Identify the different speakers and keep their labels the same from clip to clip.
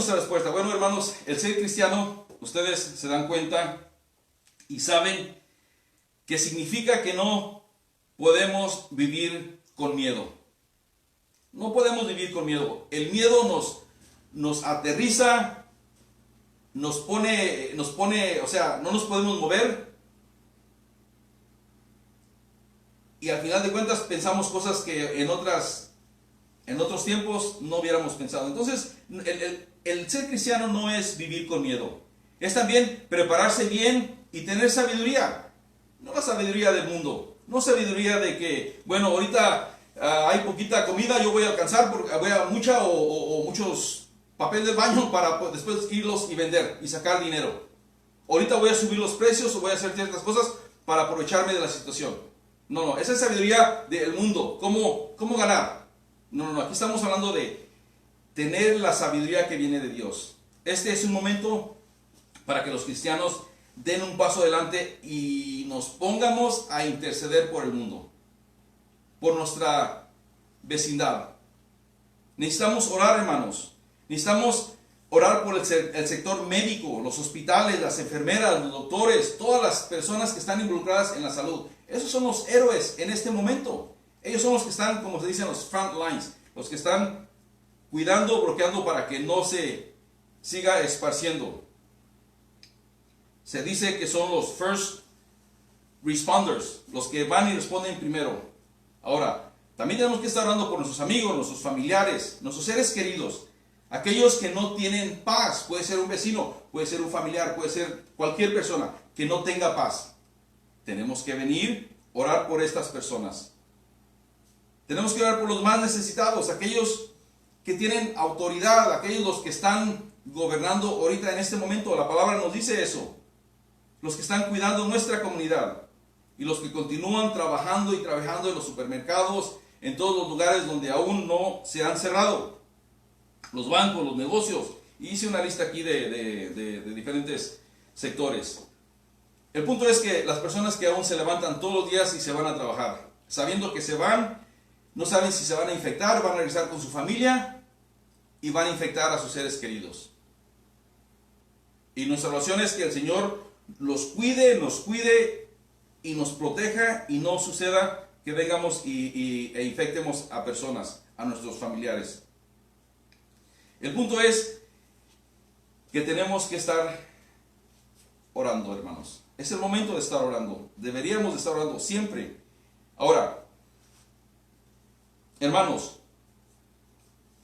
Speaker 1: nuestra respuesta? Bueno, hermanos, el ser cristiano, ustedes se dan cuenta y saben que significa que no podemos vivir con miedo. No podemos vivir con miedo. El miedo nos aterriza, nos pone, o sea, no nos podemos mover. Y al final de cuentas pensamos cosas que en otros tiempos no hubiéramos pensado. Entonces, el ser cristiano no es vivir con miedo. Es también prepararse bien y tener sabiduría. No la sabiduría del mundo. No sabiduría de que, bueno, ahorita hay poquita comida, yo voy a alcanzar, porque voy a mucha o muchos papel de baño para después irlos y vender y sacar dinero. Ahorita voy a subir los precios o voy a hacer ciertas cosas para aprovecharme de la situación. No, esa es sabiduría del mundo. ¿Cómo ganar? No, aquí estamos hablando de tener la sabiduría que viene de Dios. Este es un momento para que los cristianos den un paso adelante y nos pongamos a interceder por el mundo, por nuestra vecindad. Necesitamos orar, hermanos. Necesitamos orar por el sector médico, los hospitales, las enfermeras, los doctores, todas las personas que están involucradas en la salud. Esos son los héroes en este momento. Ellos son los que están, como se dice, en los front lines, los que están cuidando, bloqueando para que no se siga esparciendo. Se dice que son los first responders, los que van y responden primero. Ahora, también tenemos que estar orando por nuestros amigos, nuestros familiares, nuestros seres queridos, aquellos que no tienen paz. Puede ser un vecino, puede ser un familiar, puede ser cualquier persona que no tenga paz. Tenemos que venir, orar por estas personas. Tenemos que orar por los más necesitados, aquellos que tienen autoridad, aquellos los que están gobernando ahorita en este momento. La palabra nos dice eso. Los que están cuidando nuestra comunidad y los que continúan trabajando y trabajando en los supermercados, en todos los lugares donde aún no se han cerrado, los bancos, los negocios. Y hice una lista aquí de diferentes sectores. El punto es que las personas que aún se levantan todos los días y se van a trabajar, sabiendo que se van, no saben si se van a infectar, van a regresar con su familia y van a infectar a sus seres queridos. Y nuestra oración es que el Señor los cuide, nos cuide y nos proteja y no suceda que vengamos e infectemos a personas, a nuestros familiares. El punto es que tenemos que estar orando, hermanos. Es el momento de estar orando. Deberíamos de estar orando siempre. Ahora, hermanos,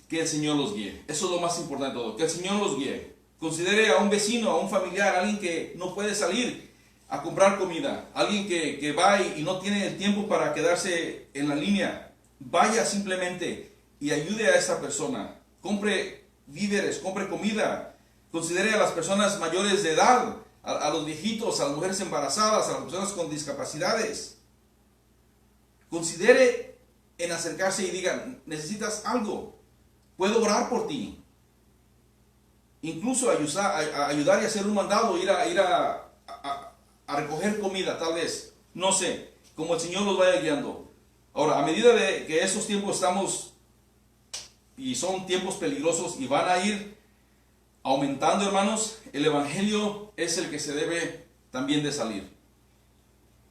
Speaker 1: que el Señor los guíe. Eso es lo más importante de todo. Que el Señor los guíe. Considere a un vecino, a un familiar, a alguien que no puede salir a comprar comida, alguien que va y no tiene el tiempo para quedarse en la línea. Vaya simplemente y ayude a esa persona. Compre víveres, compre comida. Considere a las personas mayores de edad, a los viejitos, a las mujeres embarazadas, a las personas con discapacidades. Considere en acercarse y diga, necesitas algo, puedo orar por ti. Incluso ayudar y hacer un mandado, ir a recoger comida, tal vez, no sé, como el Señor los vaya guiando. Ahora, a medida de que esos tiempos estamos, y son tiempos peligrosos y van a ir aumentando, hermanos, el Evangelio es el que se debe también de salir.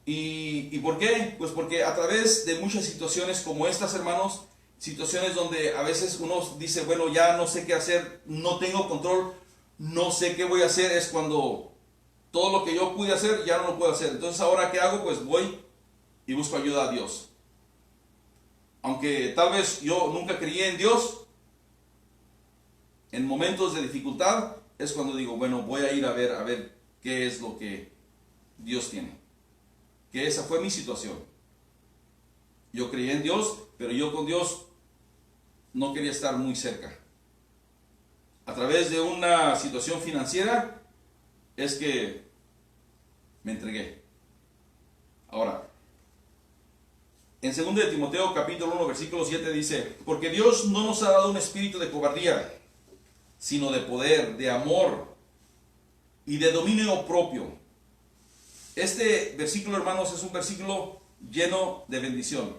Speaker 1: ¿Y por qué? Pues porque a través de muchas situaciones como estas, hermanos, situaciones donde a veces uno dice, bueno, ya no sé qué hacer, no tengo control, no sé qué voy a hacer, es cuando todo lo que yo pude hacer ya no lo puedo hacer. Entonces, ¿ahora qué hago? Pues voy y busco ayuda a Dios. Aunque tal vez yo nunca creí en Dios, en momentos de dificultad es cuando digo, bueno, voy a ir a ver qué es lo que Dios tiene. Que esa fue mi situación. Yo creí en Dios, pero yo con Dios no quería estar muy cerca. A través de una situación financiera es que me entregué. Ahora, en 2 de Timoteo capítulo 1 versículo 7 dice, porque Dios no nos ha dado un espíritu de cobardía, sino de poder, de amor y de dominio propio. Este versículo, hermanos, es un versículo lleno de bendición.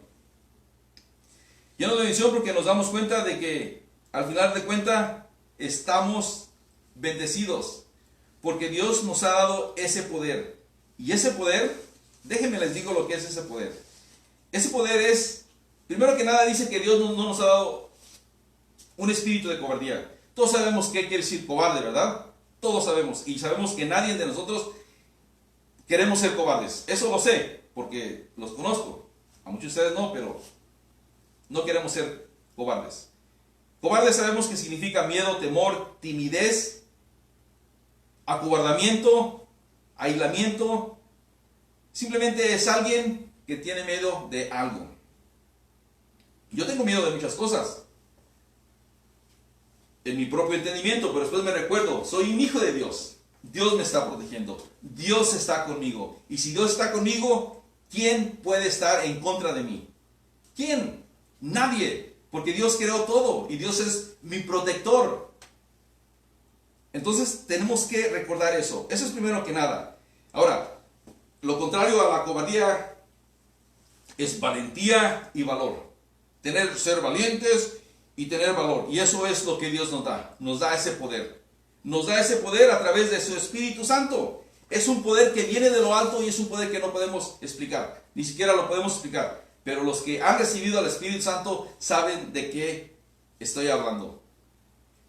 Speaker 1: Lleno de bendición porque nos damos cuenta de que al final de cuentas estamos bendecidos, porque Dios nos ha dado ese poder. Y ese poder, déjenme les digo lo que es ese poder. Ese poder es, primero que nada, dice que Dios no nos ha dado un espíritu de cobardía. Todos sabemos qué quiere decir cobarde, ¿verdad? Todos sabemos. Y sabemos que nadie de nosotros queremos ser cobardes. Eso lo sé, porque los conozco. A muchos de ustedes no, pero no queremos ser cobardes. Cobarde sabemos que significa miedo, temor, timidez, acobardamiento, aislamiento. Simplemente es alguien que tiene miedo de algo. Yo tengo miedo de muchas cosas en mi propio entendimiento, pero después me recuerdo, soy un hijo de Dios. Dios me está protegiendo. Dios está conmigo. Y si Dios está conmigo, ¿quién puede estar en contra de mí? ¿Quién? Nadie. Porque Dios creó todo y Dios es mi protector. Entonces tenemos que recordar eso. Eso es primero que nada. Ahora, lo contrario a la cobardía es valentía y valor. Ser valientes y tener valor. Y eso es lo que Dios nos da. Nos da ese poder. Nos da ese poder a través de su Espíritu Santo. Es un poder que viene de lo alto y es un poder que no podemos explicar. Ni siquiera lo podemos explicar. Pero los que han recibido al Espíritu Santo saben de qué estoy hablando.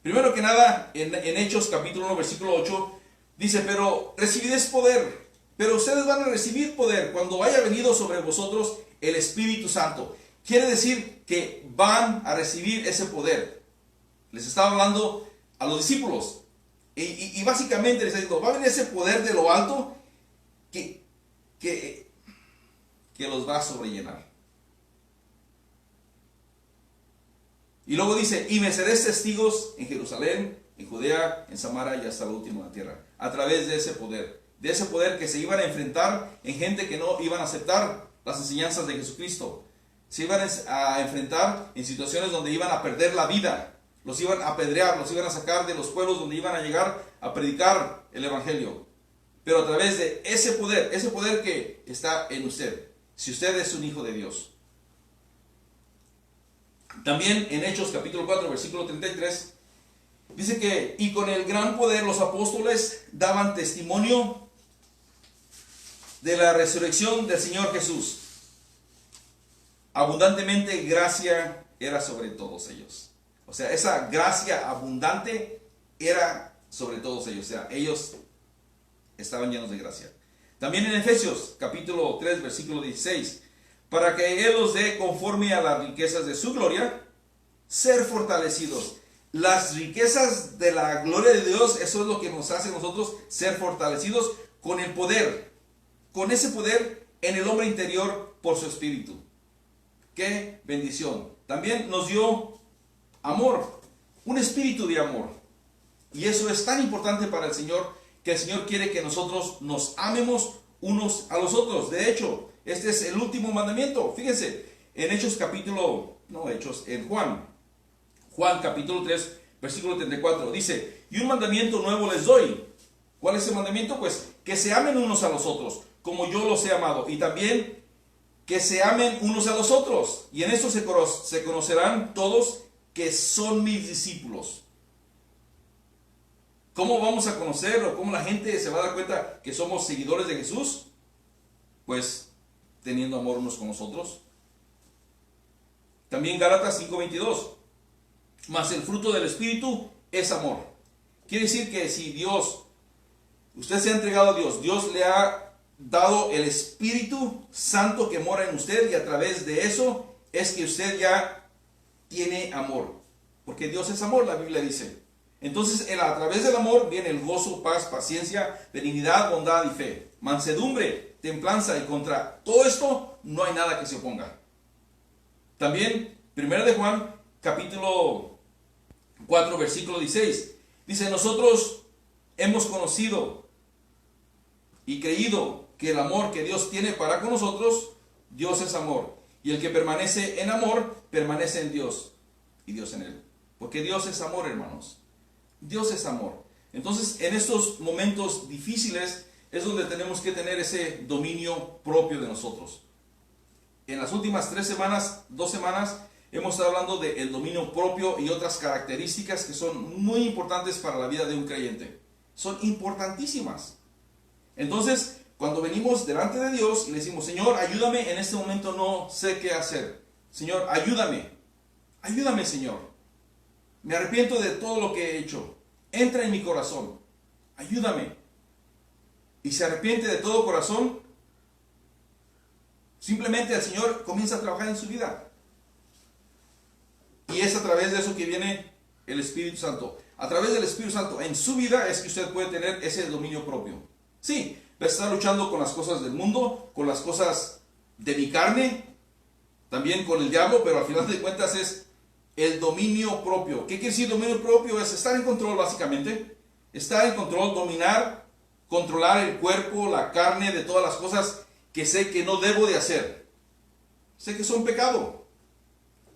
Speaker 1: Primero que nada, en Hechos capítulo 1, versículo 8, dice, pero recibiréis poder. Pero ustedes van a recibir poder cuando haya venido sobre vosotros el Espíritu Santo. Quiere decir que van a recibir ese poder. Les estaba hablando a los discípulos. Y básicamente les está diciendo, va a venir ese poder de lo alto que los va a sobrellenar. Y luego dice, y me seréis testigos en Jerusalén, en Judea, en Samaria y hasta lo último de la tierra. A través de ese poder. De ese poder que se iban a enfrentar en gente que no iban a aceptar las enseñanzas de Jesucristo. Se iban a enfrentar en situaciones donde iban a perder la vida. Los iban a apedrear, los iban a sacar de los pueblos donde iban a llegar a predicar el Evangelio. Pero a través de ese poder que está en usted. Si usted es un hijo de Dios. También en Hechos capítulo 4, versículo 33, dice que, y con el gran poder los apóstoles daban testimonio de la resurrección del Señor Jesús. Abundantemente gracia era sobre todos ellos. O sea, esa gracia abundante era sobre todos ellos. O sea, ellos estaban llenos de gracia. También en Efesios capítulo 3, versículo 16, para que Él los dé conforme a las riquezas de su gloria, ser fortalecidos. Las riquezas de la gloria de Dios, eso es lo que nos hace a nosotros ser fortalecidos con el poder. Con ese poder en el hombre interior por su espíritu. ¡Qué bendición! También nos dio amor, un espíritu de amor. Y eso es tan importante para el Señor, que el Señor quiere que nosotros nos amemos unos a los otros. De hecho, este es el último mandamiento. Fíjense, en Juan capítulo 3, versículo 34, dice, y un mandamiento nuevo les doy. ¿Cuál es el mandamiento? Pues que se amen unos a los otros, como yo los he amado. Y también que se amen unos a los otros. Y en esto se conocerán todos que son mis discípulos. ¿Cómo vamos a conocer o cómo la gente se va a dar cuenta que somos seguidores de Jesús? Pues teniendo amor unos con los otros. También Gálatas 5:22. Mas el fruto del Espíritu es amor. Quiere decir que si usted se ha entregado a Dios, Dios le ha dado el Espíritu Santo que mora en usted, y a través de eso es que usted ya tiene amor. Porque Dios es amor, la Biblia dice. Entonces, a través del amor viene el gozo, paz, paciencia, benignidad, bondad y fe. Mansedumbre, templanza, y contra todo esto no hay nada que se oponga. También, 1 de Juan, capítulo 4, versículo 16, dice, nosotros hemos conocido y creído que el amor que Dios tiene para con nosotros, Dios es amor. Y el que permanece en amor, permanece en Dios y Dios en él. Porque Dios es amor, hermanos. Dios es amor. Entonces, en estos momentos difíciles es donde tenemos que tener ese dominio propio de nosotros. En las últimas 2 semanas, hemos estado hablando del dominio propio y otras características que son muy importantes para la vida de un creyente. Son importantísimas. Entonces, cuando venimos delante de Dios y le decimos, Señor, ayúdame, en este momento no sé qué hacer. Señor, ayúdame. Ayúdame, Señor. Me arrepiento de todo lo que he hecho. Entra en mi corazón. Ayúdame. Y se arrepiente de todo corazón. Simplemente el Señor comienza a trabajar en su vida. Y es a través de eso que viene el Espíritu Santo. A través del Espíritu Santo en su vida es que usted puede tener ese dominio propio. Sí, va a estar luchando con las cosas del mundo, con las cosas de mi carne, también con el diablo, pero al final de cuentas es el dominio propio. ¿Qué quiere decir dominio propio? Es estar en control, básicamente. Estar en control, dominar, controlar el cuerpo, la carne, de todas las cosas que sé que no debo de hacer. Sé que son pecado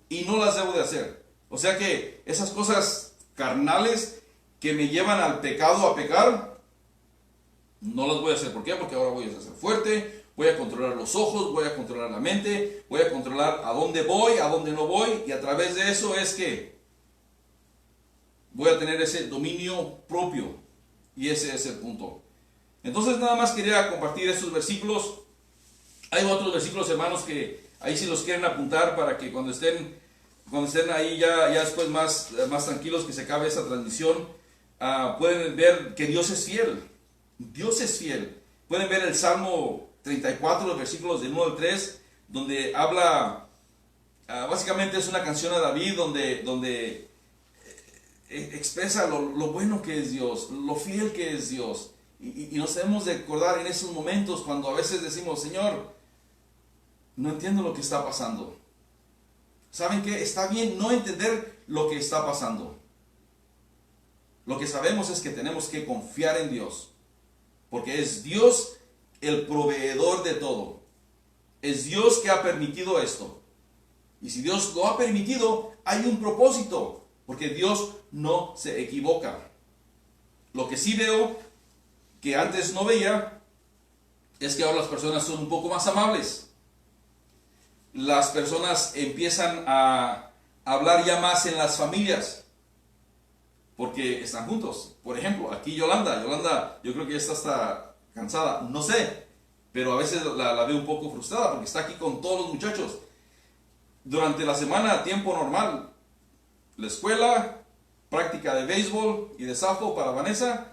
Speaker 1: y no las debo de hacer. O sea que esas cosas carnales que me llevan al pecado, a pecar, no las voy a hacer. ¿Por qué? Porque ahora voy a ser fuerte, voy a controlar los ojos, voy a controlar la mente, voy a controlar a dónde voy, a dónde no voy, y a través de eso es que voy a tener ese dominio propio. Y ese es el punto. Entonces nada más quería compartir estos versículos. Hay otros versículos, hermanos, que ahí si los quieren apuntar para que cuando estén ahí ya después más tranquilos que se acabe esta transmisión, pueden ver que Dios es fiel. Dios es fiel. Pueden ver el Salmo 34, los versículos del 1 al 3, donde habla, básicamente es una canción a David, donde expresa lo bueno que es Dios, lo fiel que es Dios. Y nos debemos de acordar en esos momentos cuando a veces decimos, Señor, no entiendo lo que está pasando. ¿Saben qué? Está bien no entender lo que está pasando. Lo que sabemos es que tenemos que confiar en Dios, porque es Dios el proveedor de todo. Es Dios que ha permitido esto. Y si Dios lo ha permitido, hay un propósito, porque Dios no se equivoca. Lo que sí veo, que antes no veía, es que ahora las personas son un poco más amables. Las personas empiezan a hablar ya más en las familias, porque están juntos. Por ejemplo, aquí Yolanda, yo creo que ya está hasta cansada, no sé, pero a veces la veo un poco frustrada, porque está aquí con todos los muchachos. Durante la semana, tiempo normal, la escuela, práctica de béisbol y de softball para Vanessa,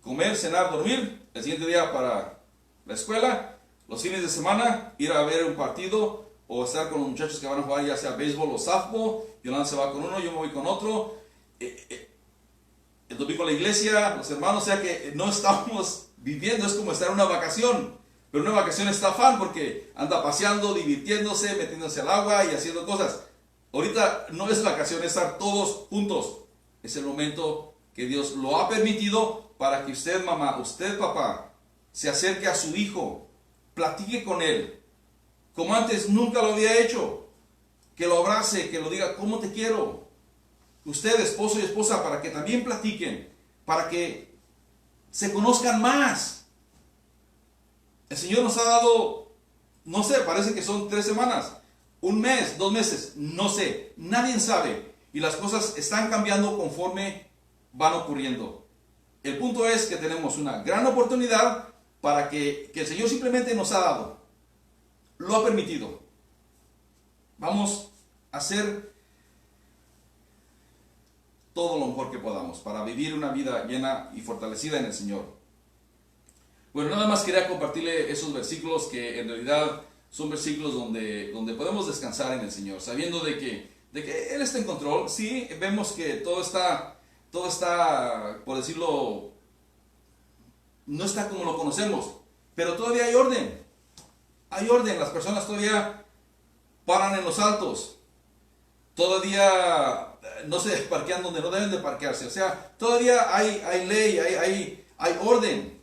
Speaker 1: comer, cenar, dormir, el siguiente día para la escuela, los fines de semana, ir a ver un partido, o estar con los muchachos que van a jugar ya sea béisbol o softball. Yolanda se va con uno, yo me voy con otro. El domingo a la iglesia, los hermanos, o sea que no estamos viviendo, es como estar en una vacación. Pero una vacación está fan porque anda paseando, divirtiéndose, metiéndose al agua y haciendo cosas. Ahorita no es vacación, es estar todos juntos. Es el momento que Dios lo ha permitido para que usted, mamá, usted, papá, se acerque a su hijo, platique con él, como antes nunca lo había hecho, que lo abrace, que lo diga, ¿cómo te quiero? Usted, esposo y esposa, para que también platiquen, para que se conozcan más. El Señor nos ha dado, no sé, parece que son 3 semanas, 1 mes, 2 meses, no sé, nadie sabe. Y las cosas están cambiando conforme van ocurriendo. El punto es que tenemos una gran oportunidad para que el Señor simplemente nos ha dado. Lo ha permitido. Vamos a hacer todo lo mejor que podamos para vivir una vida llena y fortalecida en el Señor. Bueno, nada más quería compartirle esos versículos que en realidad son versículos donde podemos descansar en el Señor, sabiendo de que Él está en control. Sí, vemos que todo está, por decirlo, no está como lo conocemos, pero todavía hay orden. Hay orden, las personas todavía paran en los altos, todavía no se parquean donde no deben de parquearse, o sea, todavía hay ley, hay orden.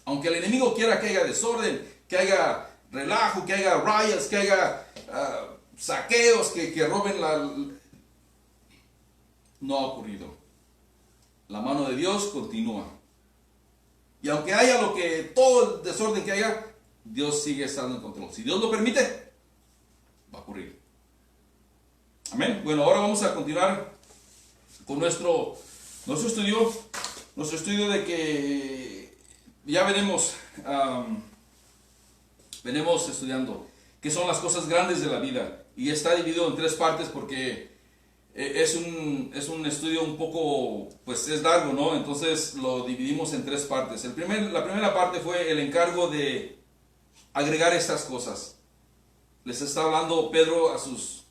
Speaker 1: Aunque el enemigo quiera que haya desorden, que haya relajo, que haya riots, que haya saqueos, que roben no ha ocurrido. La mano de Dios continúa. Y aunque haya todo el desorden que haya, Dios sigue estando en control. Si Dios lo permite, va a ocurrir. Amén. Bueno, ahora vamos a continuar con nuestro estudio de que ya venimos estudiando qué son las cosas grandes de la vida, y está dividido en 3 partes porque es un estudio un poco, pues es largo, ¿no? Entonces lo dividimos en 3 partes. La primera parte fue el encargo de agregar estas cosas. Les está hablando Pedro a su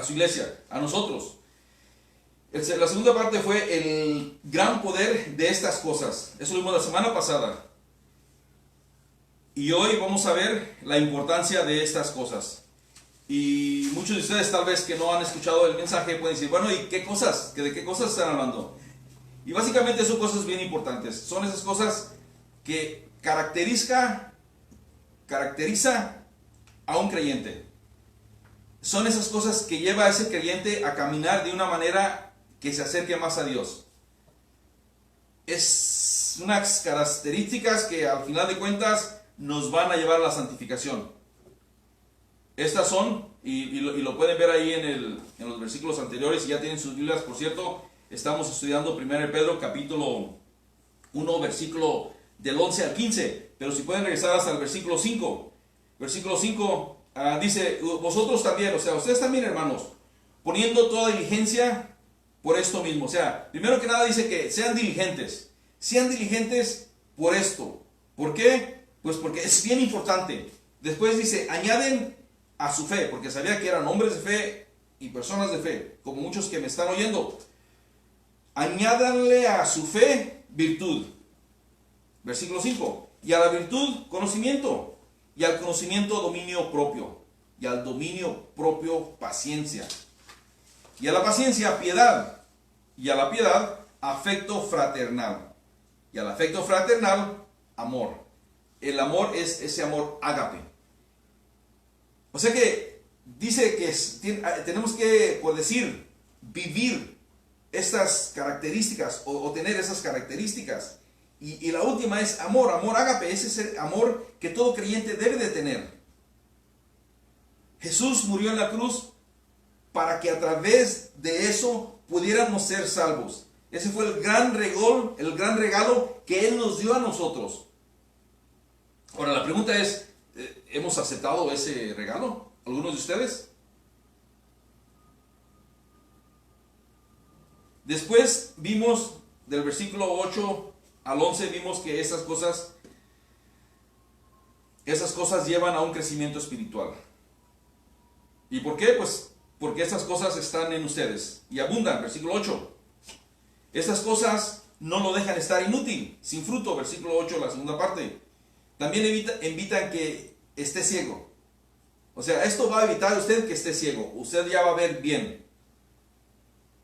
Speaker 1: iglesia, a nosotros. La segunda parte fue el gran poder de estas cosas. Eso lo vimos la semana pasada. Y hoy vamos a ver la importancia de estas cosas. Y muchos de ustedes tal vez que no han escuchado el mensaje pueden decir, bueno, ¿y qué cosas? ¿De qué cosas están hablando? Y básicamente son cosas bien importantes. Son esas cosas que caracteriza a un creyente. Son esas cosas que lleva a ese creyente a caminar de una manera que se acerque más a Dios. Es unas características que al final de cuentas nos van a llevar a la santificación. Estas son, y lo pueden ver ahí en los versículos anteriores, si ya tienen sus Biblias, por cierto, estamos estudiando 1 Pedro capítulo 1, versículo del 11 al 15, pero si pueden regresar hasta el versículo 5. Versículo 5 dice, vosotros también, o sea, ustedes también, hermanos, poniendo toda diligencia por esto mismo. O sea, primero que nada dice que sean diligentes por esto. ¿Por qué? Pues porque es bien importante. Después dice, añaden a su fe, porque sabía que eran hombres de fe y personas de fe, como muchos que me están oyendo. Añádanle a su fe virtud. Versículo 5. Y a la virtud conocimiento. Y al conocimiento dominio propio. Y al dominio propio paciencia. Y a la paciencia piedad. Y a la piedad afecto fraternal. Y al afecto fraternal amor. El amor es ese amor ágape. O sea que dice que tenemos que, por decir, vivir estas características o tener esas características. Y la última es amor ágape, es ese amor que todo creyente debe de tener. Jesús murió en la cruz para que a través de eso pudiéramos ser salvos. Ese fue el gran regalo que Él nos dio a nosotros. Ahora la pregunta es, ¿hemos aceptado ese regalo? ¿Algunos de ustedes? Después vimos del versículo 8 al 11, vimos que esas cosas llevan a un crecimiento espiritual. ¿Y por qué? Pues porque esas cosas están en ustedes y abundan. Versículo 8. Estas cosas no lo dejan estar inútil, sin fruto. Versículo 8, la segunda parte. También evitan que esté ciego. O sea, esto va a evitar usted que esté ciego. Usted ya va a ver bien.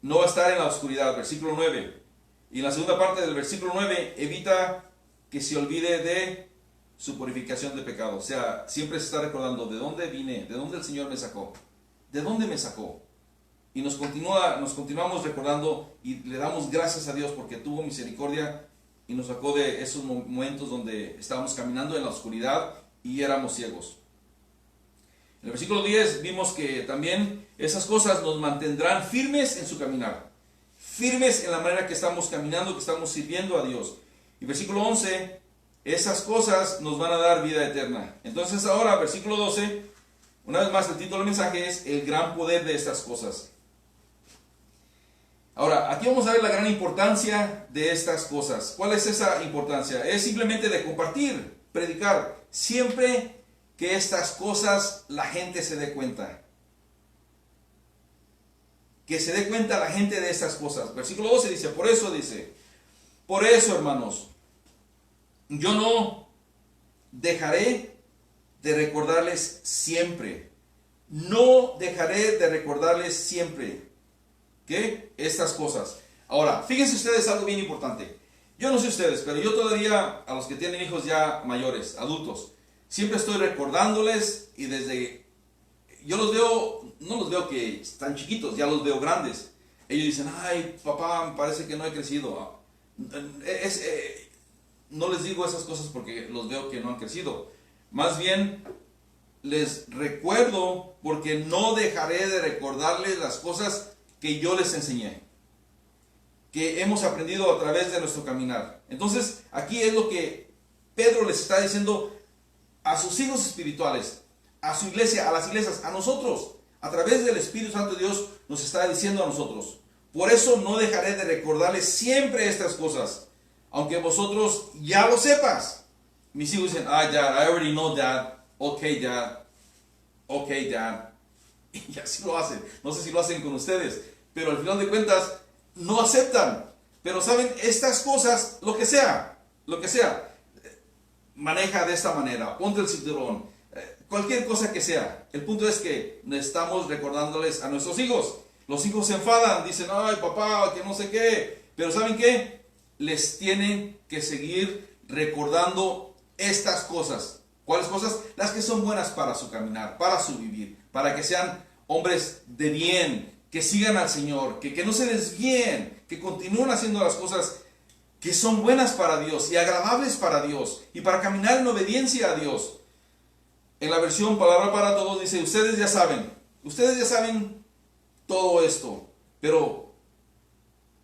Speaker 1: No va a estar en la oscuridad. Versículo 9. Y en la segunda parte del versículo 9, evita que se olvide de su purificación de pecado. O sea, siempre se está recordando de dónde vine, de dónde el Señor me sacó. ¿De dónde me sacó? Y nos continuamos recordando y le damos gracias a Dios porque tuvo misericordia y nos sacó de esos momentos donde estábamos caminando en la oscuridad y éramos ciegos. En el versículo 10 vimos que también esas cosas nos mantendrán firmes en su caminar. Firmes en la manera que estamos caminando, que estamos sirviendo a Dios. Y versículo 11, esas cosas nos van a dar vida eterna. Entonces ahora, versículo 12, una vez más el título del mensaje es el gran poder de estas cosas. Ahora, aquí vamos a ver la gran importancia de estas cosas. ¿Cuál es esa importancia? Es simplemente de compartir, predicar, siempre que estas cosas la gente se dé cuenta. Que se dé cuenta la gente de estas cosas. Versículo 12 dice, por eso hermanos, yo no dejaré de recordarles siempre. No dejaré de recordarles siempre. ¿Qué? Estas cosas. Ahora, fíjense ustedes algo bien importante. Yo no sé ustedes, pero yo todavía, a los que tienen hijos ya mayores, adultos, siempre estoy recordándoles y yo los veo, no los veo que están chiquitos, ya los veo grandes. Ellos dicen, ay, papá, me parece que no he crecido. No les digo esas cosas porque los veo que no han crecido. Más bien, les recuerdo porque no dejaré de recordarles las cosas que yo les enseñé, que hemos aprendido a través de nuestro caminar. Entonces, aquí es lo que Pedro les está diciendo a sus hijos espirituales, a su iglesia, a las iglesias, a nosotros. A través del Espíritu Santo de Dios nos está diciendo a nosotros. Por eso no dejaré de recordarles siempre estas cosas, aunque vosotros ya lo sepas. Mis hijos dicen, Dad, I already know that. Okay, Dad. Okay, Dad. Y así lo hacen. No sé si lo hacen con ustedes, pero al final de cuentas no aceptan. Pero saben, estas cosas, lo que sea, maneja de esta manera, ponte el cinturón, cualquier cosa que sea. El punto es que estamos recordándoles a nuestros hijos. Los hijos se enfadan, dicen, ay papá, que no sé qué. Pero ¿saben qué? Les tienen que seguir recordando estas cosas. ¿Cuáles cosas? Las que son buenas para su caminar, para su vivir, para que sean hombres de bien, que sigan al Señor, que no se desvíen, que continúen haciendo las cosas que son buenas para Dios y agradables para Dios y para caminar en obediencia a Dios. En la versión Palabra para Todos dice, ustedes ya saben todo esto, pero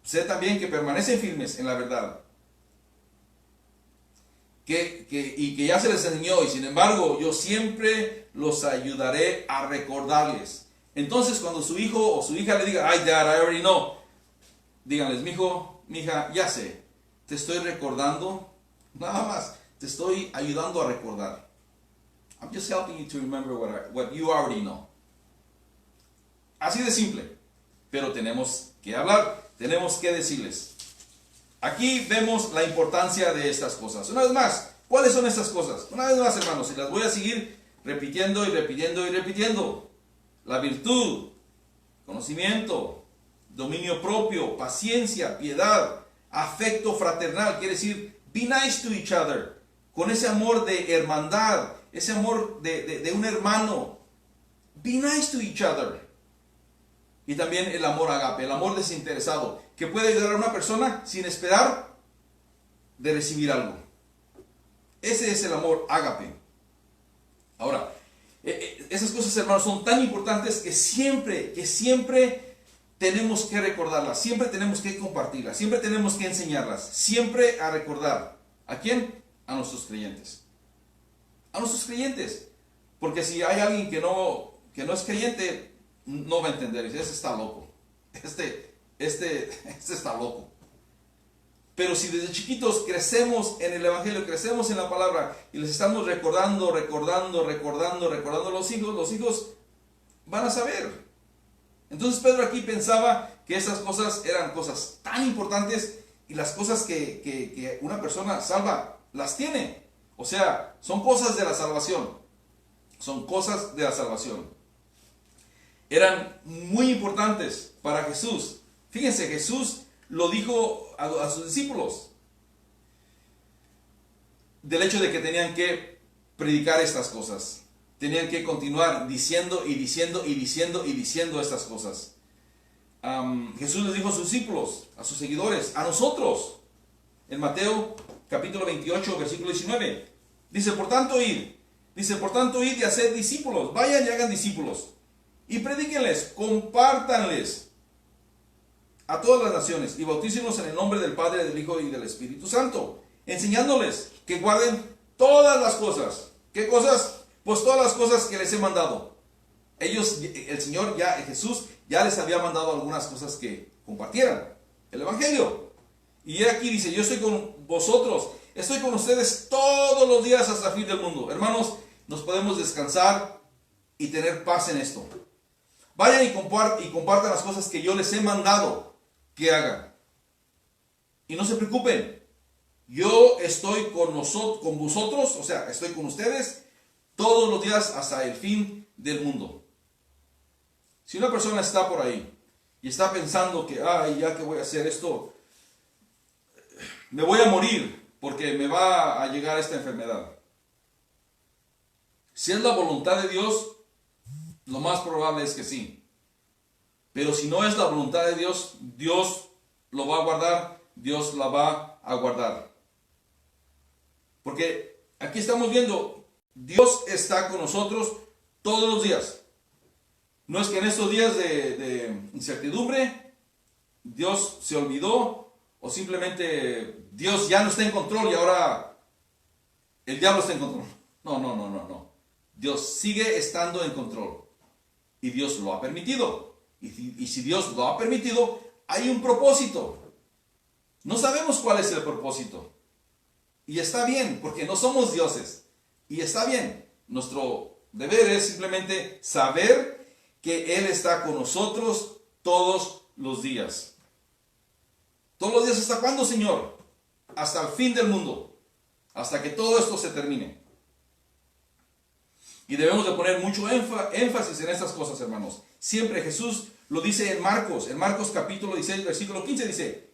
Speaker 1: sé también que permanecen firmes en la verdad, y que ya se les enseñó, y sin embargo yo siempre los ayudaré a recordarles. Entonces cuando su hijo o su hija le diga, ay Dad, I already know, díganles, mijo, mija, ya sé, te estoy recordando, nada más, te estoy ayudando a recordar. I'm just helping you to remember what you already know. Así de simple. Pero tenemos que hablar, tenemos que decirles. Aquí vemos la importancia de estas cosas. Una vez más, ¿cuáles son estas cosas? Una vez más, hermanos, y las voy a seguir repitiendo y repitiendo y repitiendo. La virtud, conocimiento, dominio propio, paciencia, piedad, afecto fraternal, quiere decir, be nice to each other, con ese amor de hermandad, ese amor de un hermano. Be nice to each other. Y también el amor agape, el amor desinteresado, que puede ayudar a una persona sin esperar de recibir algo. Ese es el amor agape. Ahora, esas cosas, hermanos, son tan importantes que siempre tenemos que recordarlas, siempre tenemos que compartirlas, siempre tenemos que enseñarlas, siempre a recordar. ¿A quién? A nuestros creyentes. A nuestros creyentes. Porque si hay alguien que no es creyente, no va a entender. Ese está loco. Este está loco. Pero si desde chiquitos crecemos en el Evangelio, crecemos en la palabra y les estamos recordando a los hijos van a saber. Entonces Pedro aquí pensaba que esas cosas eran cosas tan importantes y las cosas que una persona salva las tiene. O sea, son cosas de la salvación. Son cosas de la salvación. Eran muy importantes para Jesús. Fíjense, Jesús lo dijo a sus discípulos. Del hecho de que tenían que predicar estas cosas. Tenían que continuar diciendo estas cosas. Jesús les dijo a sus discípulos, a sus seguidores, a nosotros. En Mateo capítulo 28, versículo 19. Dice, por tanto, id y haced discípulos. Vayan y hagan discípulos. Y predíquenles, compártanles a todas las naciones y bautícenlos en el nombre del Padre, del Hijo y del Espíritu Santo, enseñándoles que guarden todas las cosas. ¿Qué cosas? Pues todas las cosas que les he mandado. Jesús ya les había mandado algunas cosas que compartieran el Evangelio. Y aquí dice, yo estoy con vosotros, estoy con ustedes todos los días hasta el fin del mundo. Hermanos, nos podemos descansar y tener paz en esto. Vayan y compartan las cosas que yo les he mandado que hagan. Y no se preocupen. Yo estoy con vosotros, o sea, estoy con ustedes todos los días hasta el fin del mundo. Si una persona está por ahí y está pensando que, ya que voy a hacer esto, me voy a morir porque me va a llegar esta enfermedad. Si es la voluntad de Dios, lo más probable es que sí. Pero si no es la voluntad de Dios, Dios lo va a guardar, Dios la va a guardar. Porque aquí estamos viendo Dios está con nosotros todos los días. No es que en estos días de incertidumbre Dios se olvidó o simplemente Dios ya no está en control y ahora el diablo está en control. No, no, no, no, no. Dios sigue estando en control y Dios lo ha permitido. Y si Dios lo ha permitido, hay un propósito. No sabemos cuál es el propósito. Y está bien, porque no somos dioses. Y está bien. Nuestro deber es simplemente saber que Él está con nosotros todos los días. ¿Todos los días hasta cuándo, Señor? Hasta el fin del mundo. Hasta que todo esto se termine. Y debemos de poner mucho énfasis en estas cosas, hermanos. Siempre Jesús lo dice en Marcos capítulo 16, versículo 15, dice,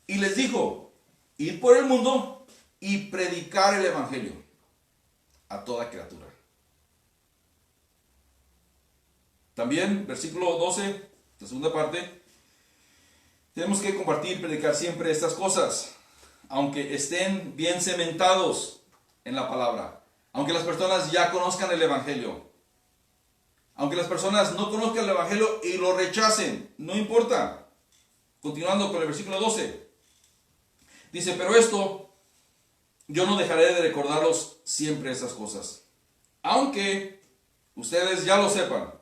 Speaker 1: y les dijo, id por el mundo y predicar el evangelio a toda criatura. También, versículo 12, la segunda parte, tenemos que compartir, predicar siempre estas cosas, aunque estén bien cementados en la palabra, aunque las personas ya conozcan el evangelio, aunque las personas no conozcan el evangelio y lo rechacen, no importa. Continuando con el versículo 12, dice, pero esto, yo no dejaré de recordaros siempre esas cosas, aunque ustedes ya lo sepan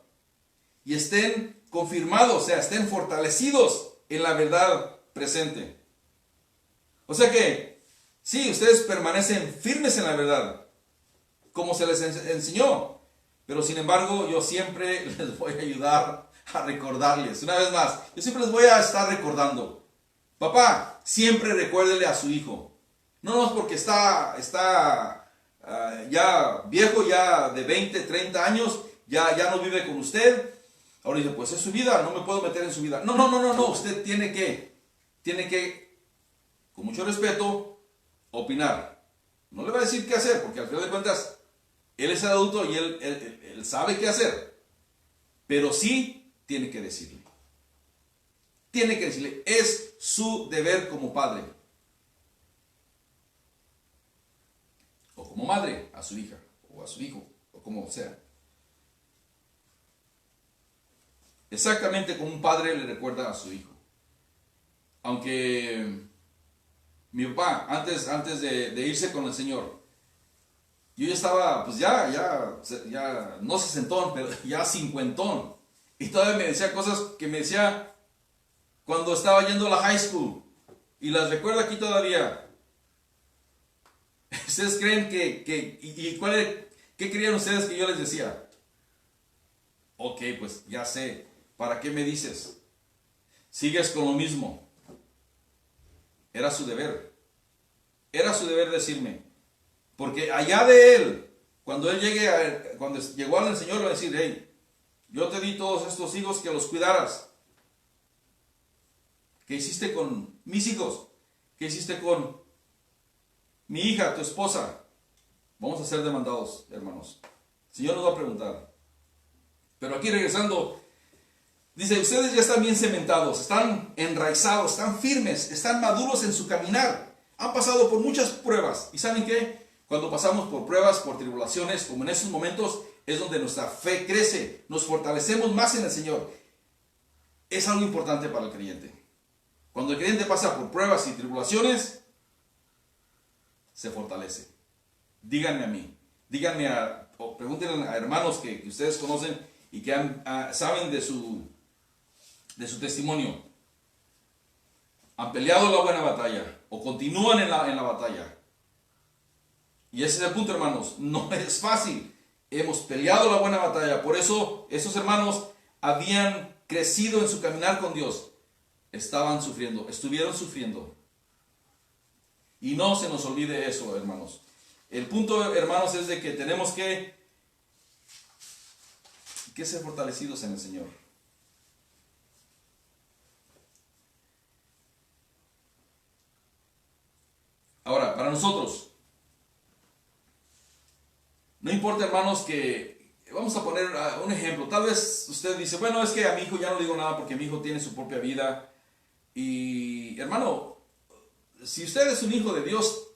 Speaker 1: y estén confirmados, o sea, estén fortalecidos en la verdad presente. O sea que, sí, ustedes permanecen firmes en la verdad, como se les enseñó, pero sin embargo yo siempre les voy a ayudar a recordarles. Una vez más, yo siempre les voy a estar recordando. Papá, siempre recuérdele a su hijo. No es porque está ya viejo, ya de 20, 30 años, ya no vive con usted. Ahora dice, pues es su vida, no me puedo meter en su vida. No, usted tiene que, con mucho respeto, opinar. No le va a decir qué hacer, porque al final de cuentas, él es el adulto y él sabe qué hacer. Pero sí tiene que decirle. Tiene que decirle, es su deber como padre. O como madre, a su hija, o a su hijo, o como sea. Exactamente como un padre le recuerda a su hijo. Aunque mi papá, antes de irse con el Señor, yo ya estaba, pues ya no sesentón, pero ya cincuentón. Y todavía me decía cosas que me decía cuando estaba yendo a la high school. Y las recuerdo aquí todavía. ¿Ustedes creen qué creían ustedes que yo les decía? Ok, pues ya sé. ¿Para qué me dices? Sigues con lo mismo. Era su deber. Era su deber decirme. Porque allá de él, cuando llegó al Señor, le va a decir, hey, yo te di todos estos hijos que los cuidaras. ¿Qué hiciste con mis hijos? ¿Qué hiciste con mi hija, tu esposa? Vamos a ser demandados, hermanos. El Señor nos va a preguntar. Pero aquí regresando, dice, ustedes ya están bien cementados, están enraizados, están firmes, están maduros en su caminar. Han pasado por muchas pruebas. ¿Y saben qué? Cuando pasamos por pruebas, por tribulaciones, como en esos momentos, es donde nuestra fe crece, nos fortalecemos más en el Señor. Es algo importante para el creyente. Cuando el creyente pasa por pruebas y tribulaciones, se fortalece. Díganme a mí, o pregúntenle a hermanos que ustedes conocen y que saben de su testimonio. Han peleado la buena batalla o continúan en la batalla. Y ese es el punto, hermanos. No es fácil. Hemos peleado la buena batalla. Por eso esos hermanos habían crecido en su caminar con Dios. Estuvieron sufriendo. Y no se nos olvide eso, hermanos. El punto, hermanos, es de que tenemos que ser fortalecidos en el Señor. Ahora, para nosotros, no importa, hermanos, que vamos a poner un ejemplo. Tal vez usted dice, bueno, es que a mi hijo ya no le digo nada porque mi hijo tiene su propia vida. Y, hermano, si usted es un hijo de Dios,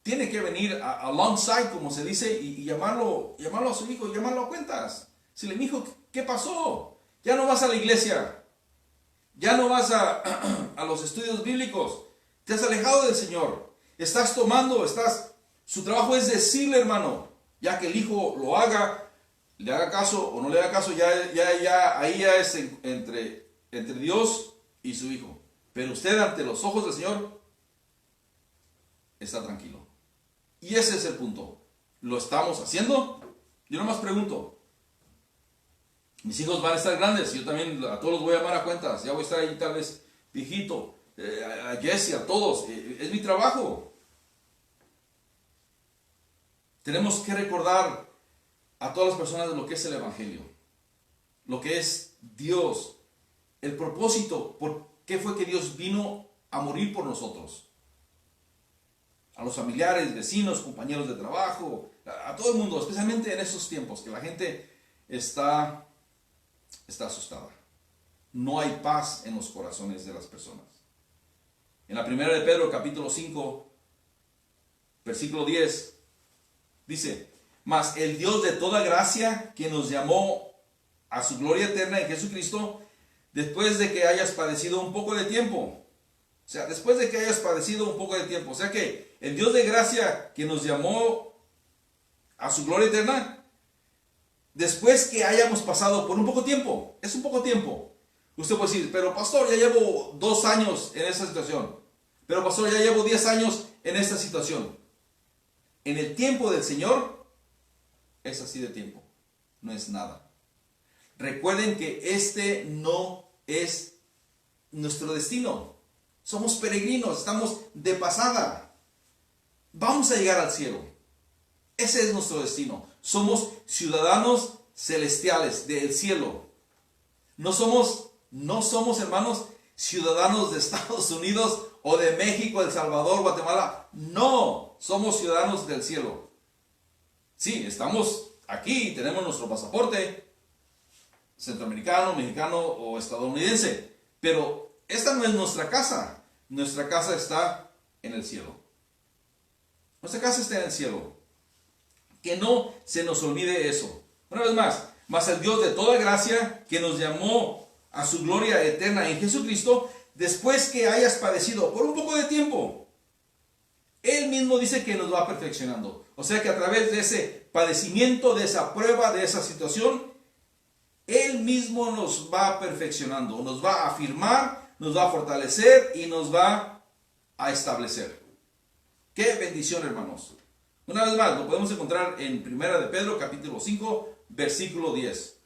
Speaker 1: tiene que venir alongside, como se dice, y llamarlo a su hijo, llamarlo a cuentas. Si le dijo, ¿qué pasó? Ya no vas a la iglesia, ya no vas a los estudios bíblicos, te has alejado del Señor, estás tomando, su trabajo es decirle, hermano, ya que el hijo lo haga, le haga caso o no le haga caso, ahí ya es entre Dios y su hijo. Pero usted ante los ojos del Señor está tranquilo. Y ese es el punto. ¿Lo estamos haciendo? Yo nomás pregunto. Mis hijos van a estar grandes. Yo también a todos los voy a llamar a cuentas. Ya voy a estar ahí tal vez viejito. A Jesse, a todos. Es mi trabajo. Tenemos que recordar a todas las personas de lo que es el Evangelio. Lo que es Dios. El propósito. ¿Por qué fue que Dios vino a morir por nosotros? A los familiares, vecinos, compañeros de trabajo, a todo el mundo, especialmente en estos tiempos que la gente está asustada. No hay paz en los corazones de las personas. En la primera de Pedro, capítulo 5, versículo 10, dice, mas el Dios de toda gracia, que nos llamó a su gloria eterna en Jesucristo, después de que hayas padecido un poco de tiempo. O sea, después de que hayas padecido un poco de tiempo. O sea que el Dios de gracia que nos llamó a su gloria eterna, después que hayamos pasado por un poco tiempo, es un poco tiempo. Usted puede decir, pero pastor, ya llevo 2 años en esta situación. Pero pastor, ya llevo 10 años en esta situación. En el tiempo del Señor, es así de tiempo. No es nada. Recuerden que este no es nuestro destino. Somos peregrinos, estamos de pasada. Vamos a llegar al cielo. Ese es nuestro destino. Somos ciudadanos celestiales del cielo. No somos, hermanos, ciudadanos de Estados Unidos o de México, El Salvador, Guatemala. No, somos ciudadanos del cielo. Sí, estamos aquí, tenemos nuestro pasaporte centroamericano, mexicano o estadounidense, pero esta no es nuestra casa. Nuestra casa está en el cielo. Nuestra casa está en el cielo. Que no se nos olvide eso. Una vez más, mas el Dios de toda gracia, que nos llamó a su gloria eterna en Jesucristo, después que hayas padecido por un poco de tiempo, Él mismo dice que nos va perfeccionando. O sea que a través de ese padecimiento, de esa prueba, de esa situación, Él mismo nos va perfeccionando, nos va a afirmar, nos va a fortalecer y nos va a establecer. ¡Qué bendición, hermanos! Una vez más, lo podemos encontrar en 1 de Pedro, capítulo 5, versículo 10.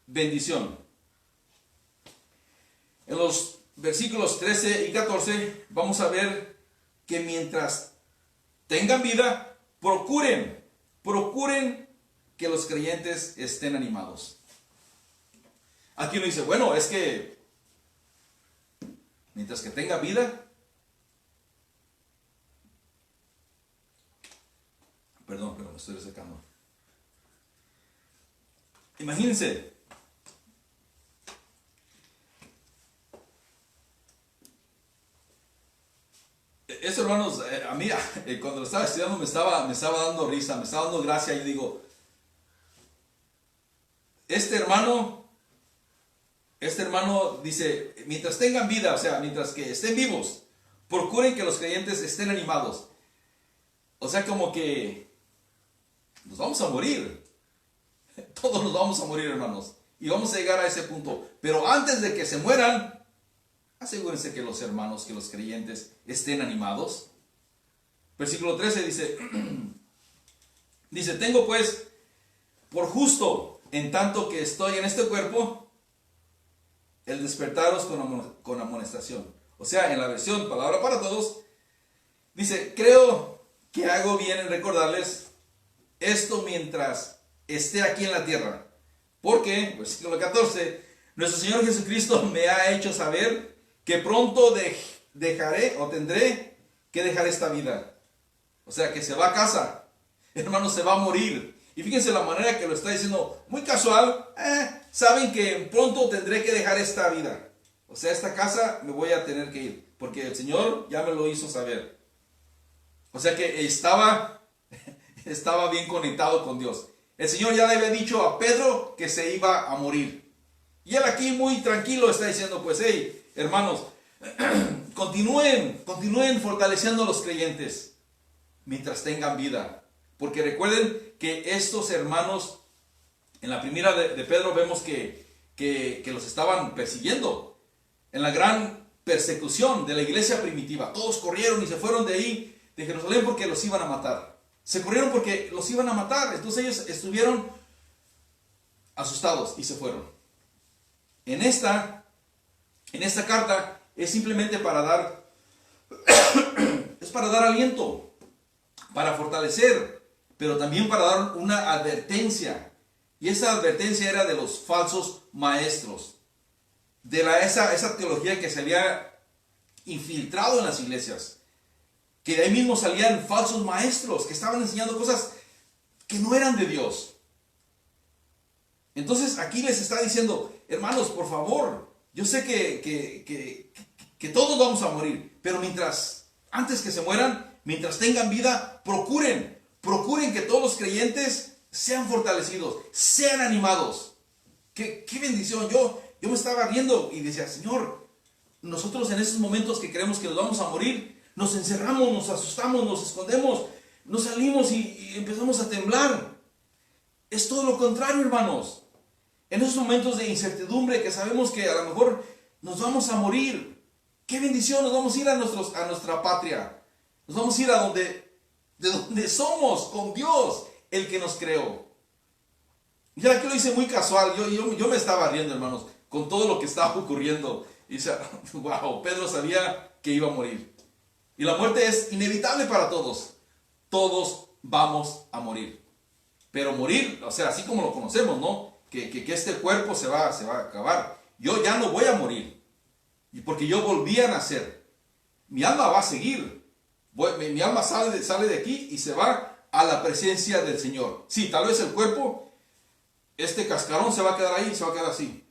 Speaker 1: Bendición. En los versículos 13 y 14 vamos a ver que mientras tengan vida, procuren que los creyentes estén animados. Aquí uno dice, bueno, es que mientras que tenga vida, perdón, pero me estoy resecando. Imagínense, eso, hermanos, a mí cuando lo estaba estudiando me estaba dando risa, me estaba dando gracia. Yo digo, este hermano dice, mientras tengan vida, o sea, mientras que estén vivos, procuren que los creyentes estén animados. O sea, como que nos vamos a morir. Todos nos vamos a morir, hermanos. Y vamos a llegar a ese punto. Pero antes de que se mueran, asegúrense que los hermanos, que los creyentes estén animados. Versículo 13 dice, tengo pues por justo, en tanto que estoy en este cuerpo, el despertaros con amonestación. O sea, en la versión Palabra para Todos, dice, creo que hago bien en recordarles esto mientras esté aquí en la tierra. Porque, versículo 14, nuestro Señor Jesucristo me ha hecho saber que pronto dejaré o tendré que dejar esta vida. O sea, que se va a casa. Hermano, se va a morir. Y fíjense la manera que lo está diciendo, muy casual. Saben que pronto tendré que dejar esta vida. O sea, esta casa me voy a tener que ir. Porque el Señor ya me lo hizo saber. O sea que estaba bien conectado con Dios. El Señor ya le había dicho a Pedro que se iba a morir. Y él aquí muy tranquilo está diciendo, pues, hey, hermanos, continúen fortaleciendo a los creyentes mientras tengan vida. Porque recuerden que estos hermanos, en la primera de Pedro vemos que los estaban persiguiendo. En la gran persecución de la iglesia primitiva, todos corrieron y se fueron de ahí, de Jerusalén, porque los iban a matar. Se corrieron porque los iban a matar. Entonces ellos estuvieron asustados y se fueron. En esta carta es simplemente para dar aliento, para fortalecer, pero también para dar una advertencia. Y esa advertencia era de los falsos maestros, de esa teología que se había infiltrado en las iglesias, que de ahí mismo salían falsos maestros que estaban enseñando cosas que no eran de Dios. Entonces aquí les está diciendo, hermanos, por favor, yo sé que todos vamos a morir, pero antes que se mueran, mientras tengan vida, procuren que todos los creyentes sean fortalecidos, sean animados. Qué bendición. Yo me estaba riendo y decía, Señor, nosotros en esos momentos que creemos que nos vamos a morir, nos encerramos, nos asustamos, nos escondemos, nos salimos y empezamos a temblar. Es todo lo contrario, hermanos. En esos momentos de incertidumbre que sabemos que a lo mejor nos vamos a morir, qué bendición, nos vamos a ir a nuestra patria. Nos vamos a ir de donde somos, con Dios, el que nos creó. Ya aquí lo hice muy casual, yo me estaba riendo, hermanos, con todo lo que estaba ocurriendo. Y dice, wow, Pedro sabía que iba a morir. Y la muerte es inevitable para todos. Todos vamos a morir. Pero morir, o sea, así como lo conocemos, ¿no? Que este cuerpo se va a acabar. Yo ya no voy a morir. Y porque yo volví a nacer. Mi alma va a seguir. Mi alma sale de aquí y se va a la presencia del Señor. Sí, tal vez el cuerpo, este cascarón se va a quedar ahí, se va a quedar así.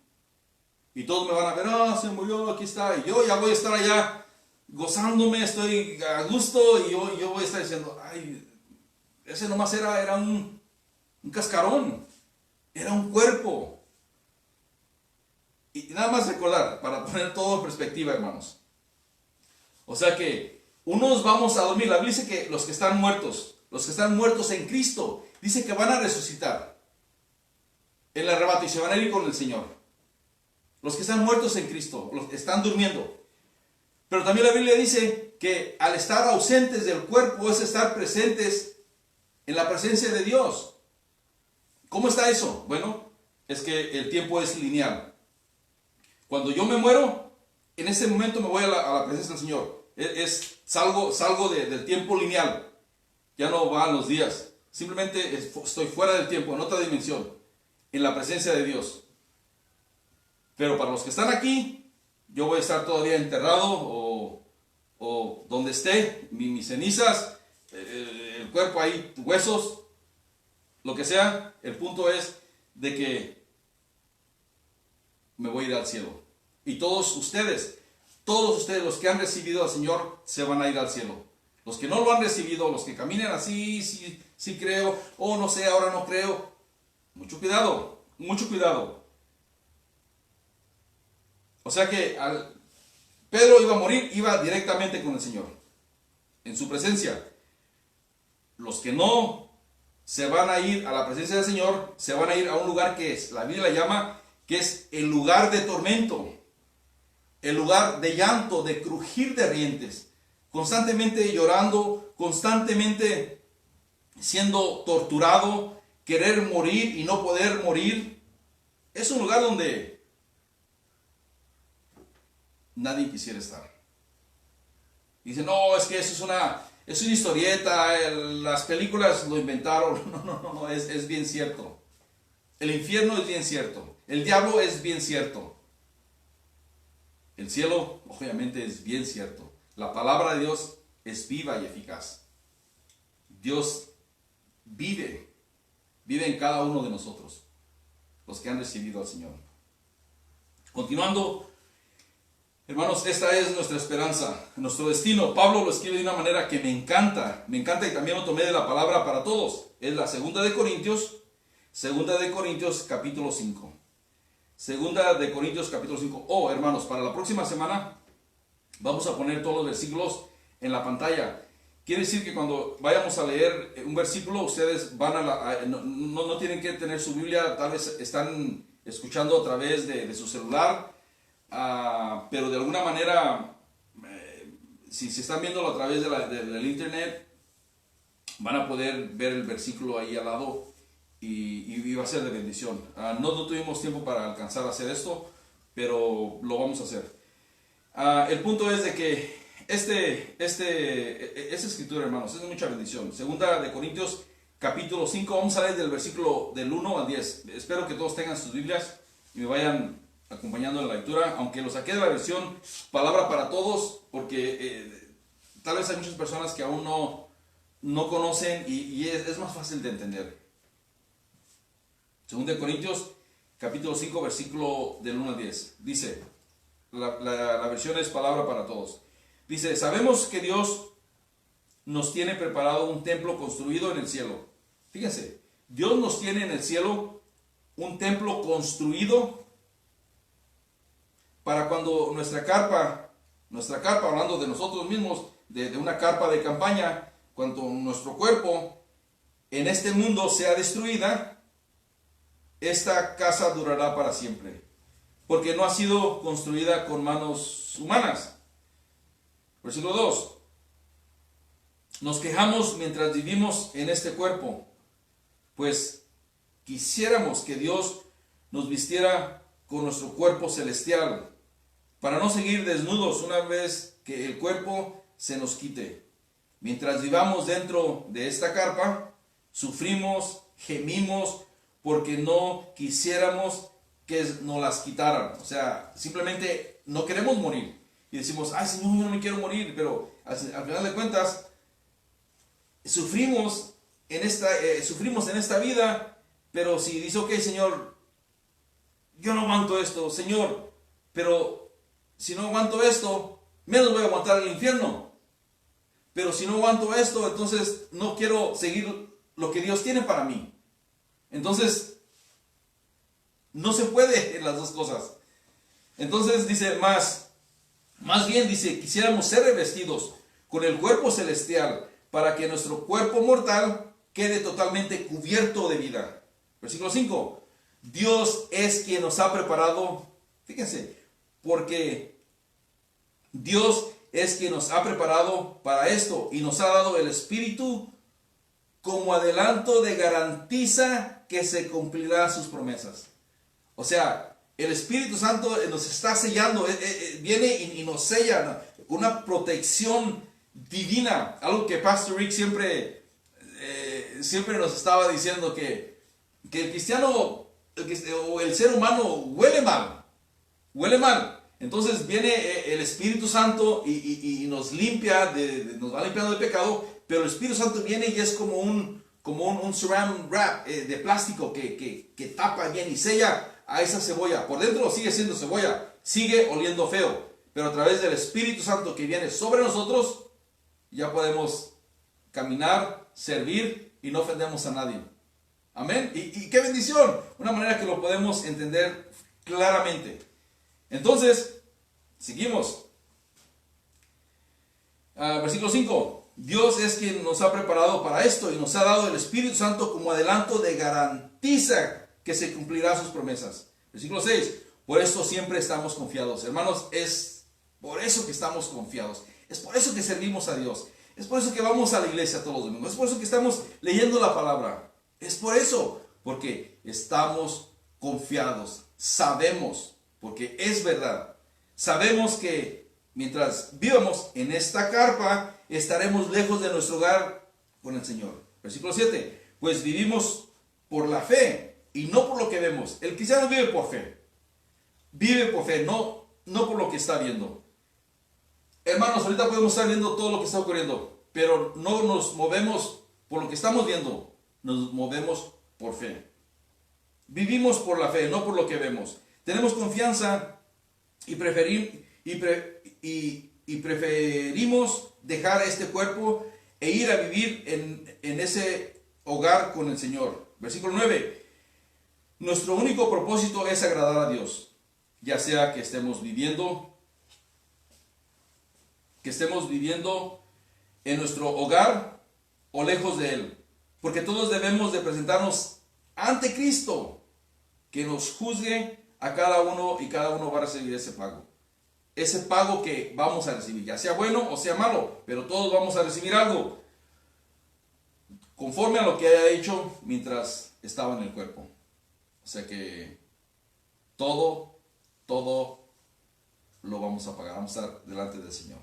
Speaker 1: Y todos me van a ver, se murió, aquí está. Y yo ya voy a estar allá gozándome, estoy a gusto. Y yo voy a estar diciendo, ay, ese nomás era un cascarón. Era un cuerpo. Y nada más recordar, para poner todo en perspectiva, hermanos. O sea que unos vamos a dormir. La Biblia dice que los que están muertos en Cristo, dice que van a resucitar en el arrebato y se van a ir con el Señor. Los que están muertos en Cristo, los que están durmiendo. Pero también la Biblia dice que al estar ausentes del cuerpo es estar presentes en la presencia de Dios. ¿Cómo está eso? Bueno, es que el tiempo es lineal. Cuando yo me muero, en ese momento me voy a la presencia del Señor. Salgo del tiempo lineal. Ya no van los días. Simplemente estoy fuera del tiempo, en otra dimensión, en la presencia de Dios. Pero para los que están aquí, yo voy a estar todavía enterrado o donde esté, mis cenizas, el cuerpo ahí, huesos, lo que sea. El punto es de que me voy a ir al cielo. Y todos ustedes los que han recibido al Señor se van a ir al cielo. Los que no lo han recibido, los que caminen así, sí creo, o no sé, ahora no creo. Mucho cuidado, mucho cuidado. O sea que Pedro iba a morir, iba directamente con el Señor, en su presencia. Los que no se van a ir a la presencia del Señor, se van a ir a un lugar que la Biblia la llama, que es el lugar de tormento, el lugar de llanto, de crujir de dientes, constantemente llorando, constantemente siendo torturado, querer morir y no poder morir. Es un lugar donde nadie quisiera estar. Dice, no, es que eso es una historieta, las películas lo inventaron. No, es bien cierto. El infierno es bien cierto. El diablo es bien cierto. El cielo, obviamente, es bien cierto. La palabra de Dios es viva y eficaz. Dios vive en cada uno de nosotros, los que han recibido al Señor. Continuando, Hermanos, esta es nuestra esperanza, nuestro destino. Pablo lo escribe de una manera que me encanta y también lo tomé de la palabra para todos. Es la segunda de Corintios capítulo 5. Segunda de Corintios capítulo 5. Oh, hermanos, para la próxima semana vamos a poner todos los versículos en la pantalla. Quiere decir que cuando vayamos a leer un versículo, ustedes van no tienen que tener su Biblia, tal vez están escuchando a través de su celular, pero de alguna manera, si se están viéndolo a través del internet, van a poder ver el versículo ahí al lado y va a ser de bendición. No tuvimos tiempo para alcanzar a hacer esto, pero lo vamos a hacer. El punto es de que esta escritura, hermanos, es de mucha bendición. Segunda de Corintios capítulo 5, vamos a leer del versículo del 1 al 10. Espero que todos tengan sus Biblias y me vayan acompañando en la lectura, aunque lo saqué de la versión Palabra para Todos, porque tal vez hay muchas personas que aún no conocen y es más fácil de entender. Segunda de Corintios capítulo 5, versículo del 1 al 10. Dice, la versión es Palabra para Todos. Dice, sabemos que Dios nos tiene preparado un templo construido en el cielo. Fíjense, Dios nos tiene en el cielo un templo construido para cuando nuestra carpa, hablando de nosotros mismos, de una carpa de campaña, cuando nuestro cuerpo en este mundo sea destruida, esta casa durará para siempre, porque no ha sido construida con manos humanas. Versículo 2. Nos quejamos mientras vivimos en este cuerpo, pues quisiéramos que Dios nos vistiera con nuestro cuerpo celestial, para no seguir desnudos una vez que el cuerpo se nos quite. Mientras vivamos dentro de esta carpa, sufrimos, gemimos, porque no quisiéramos que nos las quitaran. O sea, simplemente no queremos morir. Y decimos, ay Señor, yo no me quiero morir, pero al final de cuentas, sufrimos en esta vida, pero si dice, ok Señor, yo no aguanto esto, Señor, pero si no aguanto esto, menos voy a aguantar el infierno. Pero si no aguanto esto, entonces no quiero seguir lo que Dios tiene para mí. Entonces, no se puede en las dos cosas. Entonces dice, más bien dice, quisiéramos ser revestidos con el cuerpo celestial para que nuestro cuerpo mortal quede totalmente cubierto de vida. Versículo 5. Dios es quien nos ha preparado, fíjense, porque Dios es quien nos ha preparado para esto y nos ha dado el Espíritu como adelanto de garantiza que se cumplirán sus promesas. O sea, el Espíritu Santo nos está sellando, viene y nos sella, una protección divina, algo que Pastor Rick siempre nos estaba diciendo, que el cristiano o el ser humano huele mal. Entonces viene el Espíritu Santo y nos limpia, nos va limpiando de pecado, pero el Espíritu Santo viene y es como un saran wrap de plástico que tapa bien y sella a esa cebolla. Por dentro sigue siendo cebolla, sigue oliendo feo, pero a través del Espíritu Santo que viene sobre nosotros, ya podemos caminar, servir y no ofendemos a nadie. Amén. Y qué bendición, una manera que lo podemos entender claramente. Entonces, seguimos. Versículo 5. Dios es quien nos ha preparado para esto y nos ha dado el Espíritu Santo como adelanto de garantiza que se cumplirá sus promesas. Versículo 6. Por esto siempre estamos confiados. Hermanos, es por eso que estamos confiados. Es por eso que servimos a Dios. Es por eso que vamos a la iglesia todos los domingos. Es por eso que estamos leyendo la palabra. Es por eso. Porque estamos confiados. Sabemos, porque es verdad. Sabemos que mientras vivamos en esta carpa, estaremos lejos de nuestro hogar con el Señor. Versículo 7. Pues vivimos por la fe y no por lo que vemos. El cristiano vive por fe. Vive por fe, no por lo que está viendo. Hermanos, ahorita podemos estar viendo todo lo que está ocurriendo, pero no nos movemos por lo que estamos viendo, nos movemos por fe. Vivimos por la fe, no por lo que vemos. Tenemos confianza y y preferimos dejar este cuerpo e ir a vivir en ese hogar con el Señor. Versículo 9. Nuestro único propósito es agradar a Dios, ya sea que estemos viviendo en nuestro hogar o lejos de Él. Porque todos debemos de presentarnos ante Cristo, que nos juzgue a cada uno y cada uno va a recibir ese pago. Ese pago que vamos a recibir, ya sea bueno o sea malo, pero todos vamos a recibir algo, conforme a lo que haya hecho mientras estaba en el cuerpo. O sea que todo lo vamos a pagar, vamos a estar delante del Señor.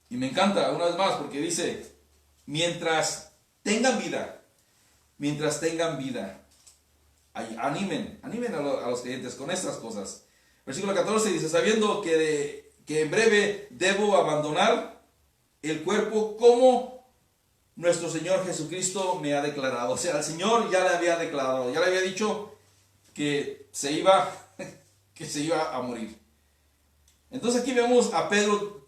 Speaker 1: Y me encanta, una vez más, porque dice, mientras tengan vida, animen a los creyentes con estas cosas. Versículo 14 dice, sabiendo que en breve debo abandonar el cuerpo como nuestro Señor Jesucristo me ha declarado. O sea, el Señor ya le había declarado, ya le había dicho que se iba a morir. Entonces aquí vemos a Pedro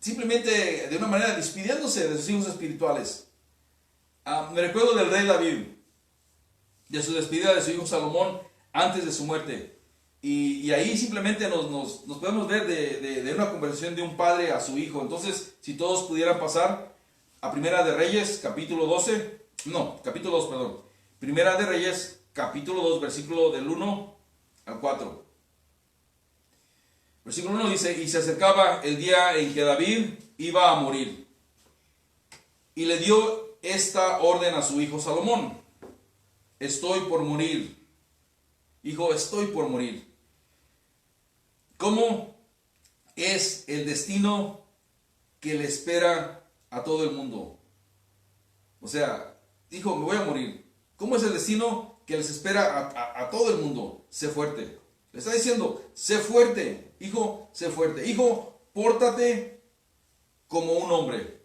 Speaker 1: simplemente de una manera despidiéndose de sus hijos espirituales. Me recuerdo del rey David, de su despedida de su hijo Salomón antes de su muerte. Y ahí simplemente nos podemos ver de una conversación de un padre a su hijo. Entonces, si todos pudieran pasar a Primera de Reyes, capítulo 2, perdón. Primera de Reyes, capítulo 2, versículo del 1 al 4. Versículo 1 dice, y se acercaba el día en que David iba a morir. Y le dio esta orden a su hijo Salomón. Estoy por morir. Hijo, estoy por morir. ¿Cómo es el destino que le espera a todo el mundo? O sea, hijo, me voy a morir. ¿Cómo es el destino que les espera a todo el mundo? Sé fuerte. Le está diciendo, sé fuerte. Hijo, sé fuerte. Hijo, pórtate como un hombre.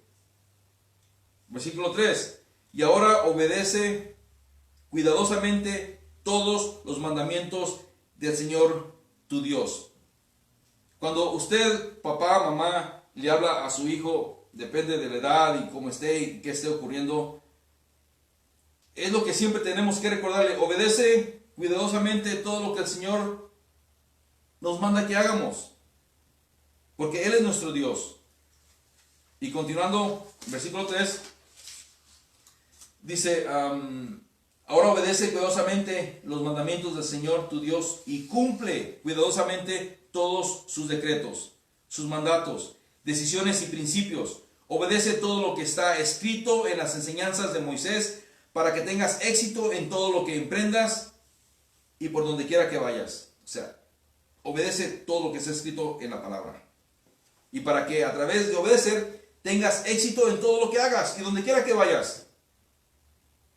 Speaker 1: Versículo 3. Y ahora obedece cuidadosamente todos los mandamientos del Señor tu Dios. Cuando usted, papá, mamá, le habla a su hijo, depende de la edad y cómo esté y qué esté ocurriendo, es lo que siempre tenemos que recordarle. Obedece cuidadosamente todo lo que el Señor nos manda que hagamos, porque Él es nuestro Dios. Y continuando, versículo 3, dice, ahora obedece cuidadosamente los mandamientos del Señor tu Dios y cumple cuidadosamente todos sus decretos, sus mandatos, decisiones y principios. Obedece todo lo que está escrito en las enseñanzas de Moisés para que tengas éxito en todo lo que emprendas y por donde quiera que vayas. O sea, obedece todo lo que está escrito en la palabra. Y para que a través de obedecer tengas éxito en todo lo que hagas y donde quiera que vayas.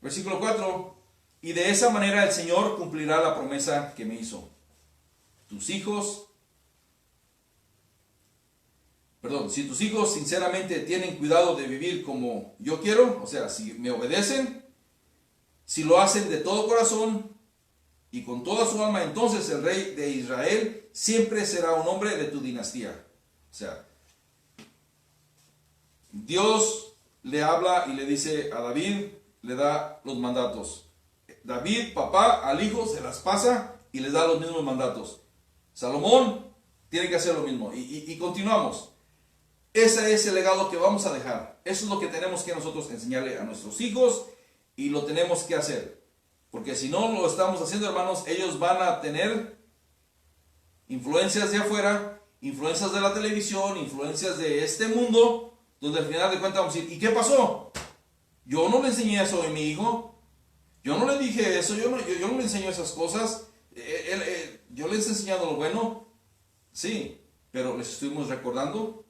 Speaker 1: Versículo 4. Y de esa manera el Señor cumplirá la promesa que me hizo. Si tus hijos sinceramente tienen cuidado de vivir como yo quiero, o sea, si me obedecen, si lo hacen de todo corazón y con toda su alma, entonces el rey de Israel siempre será un hombre de tu dinastía. O sea, Dios le habla y le dice a David, le da los mandatos. David, papá, al hijo se las pasa y les da los mismos mandatos. Salomón tiene que hacer lo mismo. Y continuamos. Ese es el legado que vamos a dejar. Eso es lo que tenemos que nosotros enseñarle a nuestros hijos y lo tenemos que hacer. Porque si no lo estamos haciendo, hermanos, ellos van a tener influencias de afuera, influencias de la televisión, influencias de este mundo, donde al final de cuentas vamos a decir, ¿y qué pasó? Yo no le enseñé eso a mi hijo. Yo no le dije eso, yo no le enseño esas cosas. Yo les he enseñado lo bueno. Sí, pero les estuvimos recordando,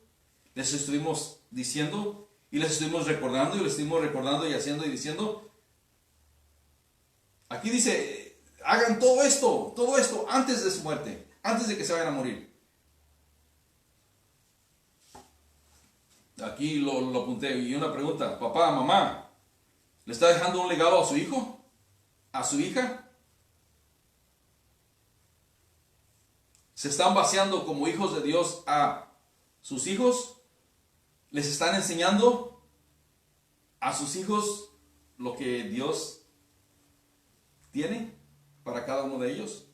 Speaker 1: les estuvimos diciendo, y les estuvimos recordando, y les estuvimos recordando y haciendo y diciendo. Aquí dice, hagan todo esto antes de su muerte, antes de que se vayan a morir. Aquí lo apunté. Y una pregunta, papá, mamá, ¿le está dejando un legado a su hijo? ¿A su hija? se están vaciando como hijos de Dios a sus hijos, les están enseñando a sus hijos lo que Dios tiene para cada uno de ellos,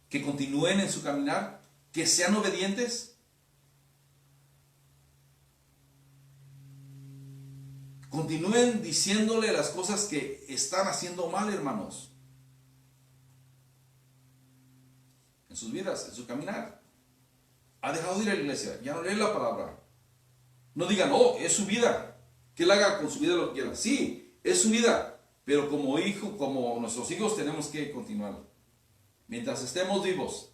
Speaker 1: que continúen en su caminar, que sean obedientes. Continúen diciéndole las cosas que están haciendo mal, hermanos, en sus vidas, en su caminar. Ha dejado de ir a la iglesia, ya no lee la palabra. No digan, oh, es su vida, que él haga con su vida lo que quiera. Sí, es su vida, pero como hijo, como nuestros hijos tenemos que continuar. Mientras estemos vivos.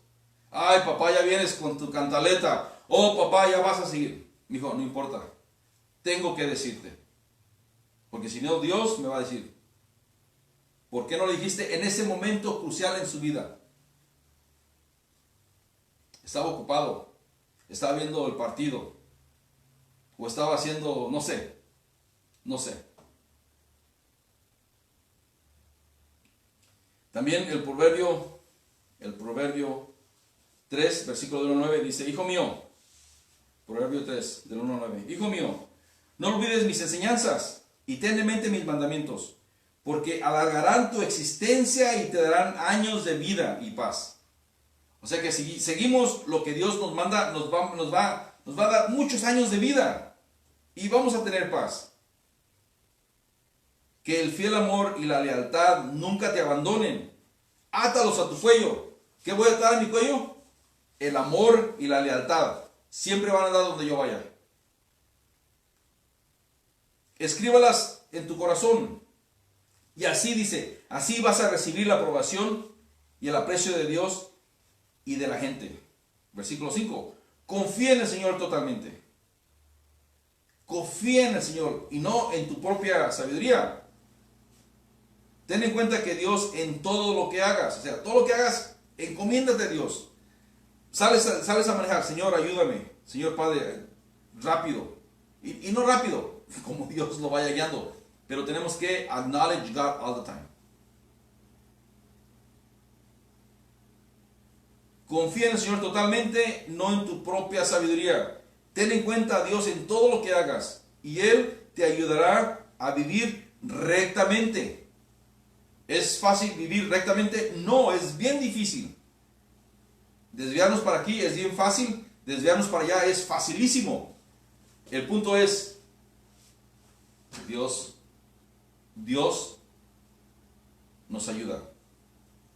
Speaker 1: Ay, papá, ya vienes con tu cantaleta. Oh, papá, ya vas a seguir. Hijo, no importa. Tengo que decirte. Porque si no, Dios me va a decir, ¿por qué no lo dijiste en ese momento crucial en su vida? Estaba ocupado, estaba viendo el partido, o estaba haciendo, no sé. También el proverbio 3, versículo del 1 al 9, dice, hijo mío, proverbio 3, del 1 al 9, hijo mío, no olvides mis enseñanzas, y ten en mente mis mandamientos, porque alargarán tu existencia y te darán años de vida y paz. O sea que si seguimos lo que Dios nos manda, nos va a dar muchos años de vida y vamos a tener paz. Que el fiel amor y la lealtad nunca te abandonen. Átalos a tu cuello. ¿Qué voy a atar a mi cuello? El amor y la lealtad. Siempre van a andar donde yo vaya. Escríbalas en tu corazón. Y así dice, así vas a recibir la aprobación y el aprecio de Dios y de la gente. Versículo 5. Confía en el Señor totalmente. Confía en el Señor y no en tu propia sabiduría. Ten en cuenta que Dios en todo lo que hagas, o sea, todo lo que hagas, encomiéndate a Dios. Sales a manejar, Señor, ayúdame. Señor Padre, rápido. Y no rápido, como Dios lo vaya guiando. Pero tenemos que acknowledge God all the time. Confía en el Señor totalmente, no en tu propia sabiduría. Ten en cuenta a Dios en todo lo que hagas y Él te ayudará a vivir rectamente. ¿Es fácil vivir rectamente? No, es bien difícil. Desviarnos para aquí es bien fácil, desviarnos para allá es facilísimo. El punto es, Dios nos ayuda.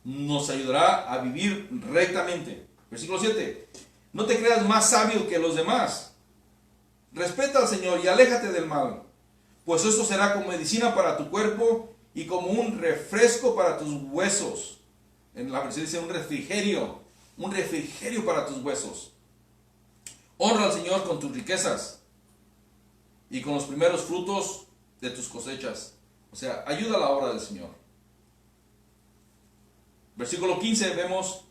Speaker 1: Nos ayudará a vivir rectamente. Versículo 7. No te creas más sabio que los demás. Respeta al Señor y aléjate del mal, pues esto será como medicina para tu cuerpo y como un refresco para tus huesos. En la versión dice un refrigerio para tus huesos. Honra al Señor con tus riquezas y con los primeros frutos de tus cosechas. O sea, ayuda a la obra del Señor. Versículo 15 vemos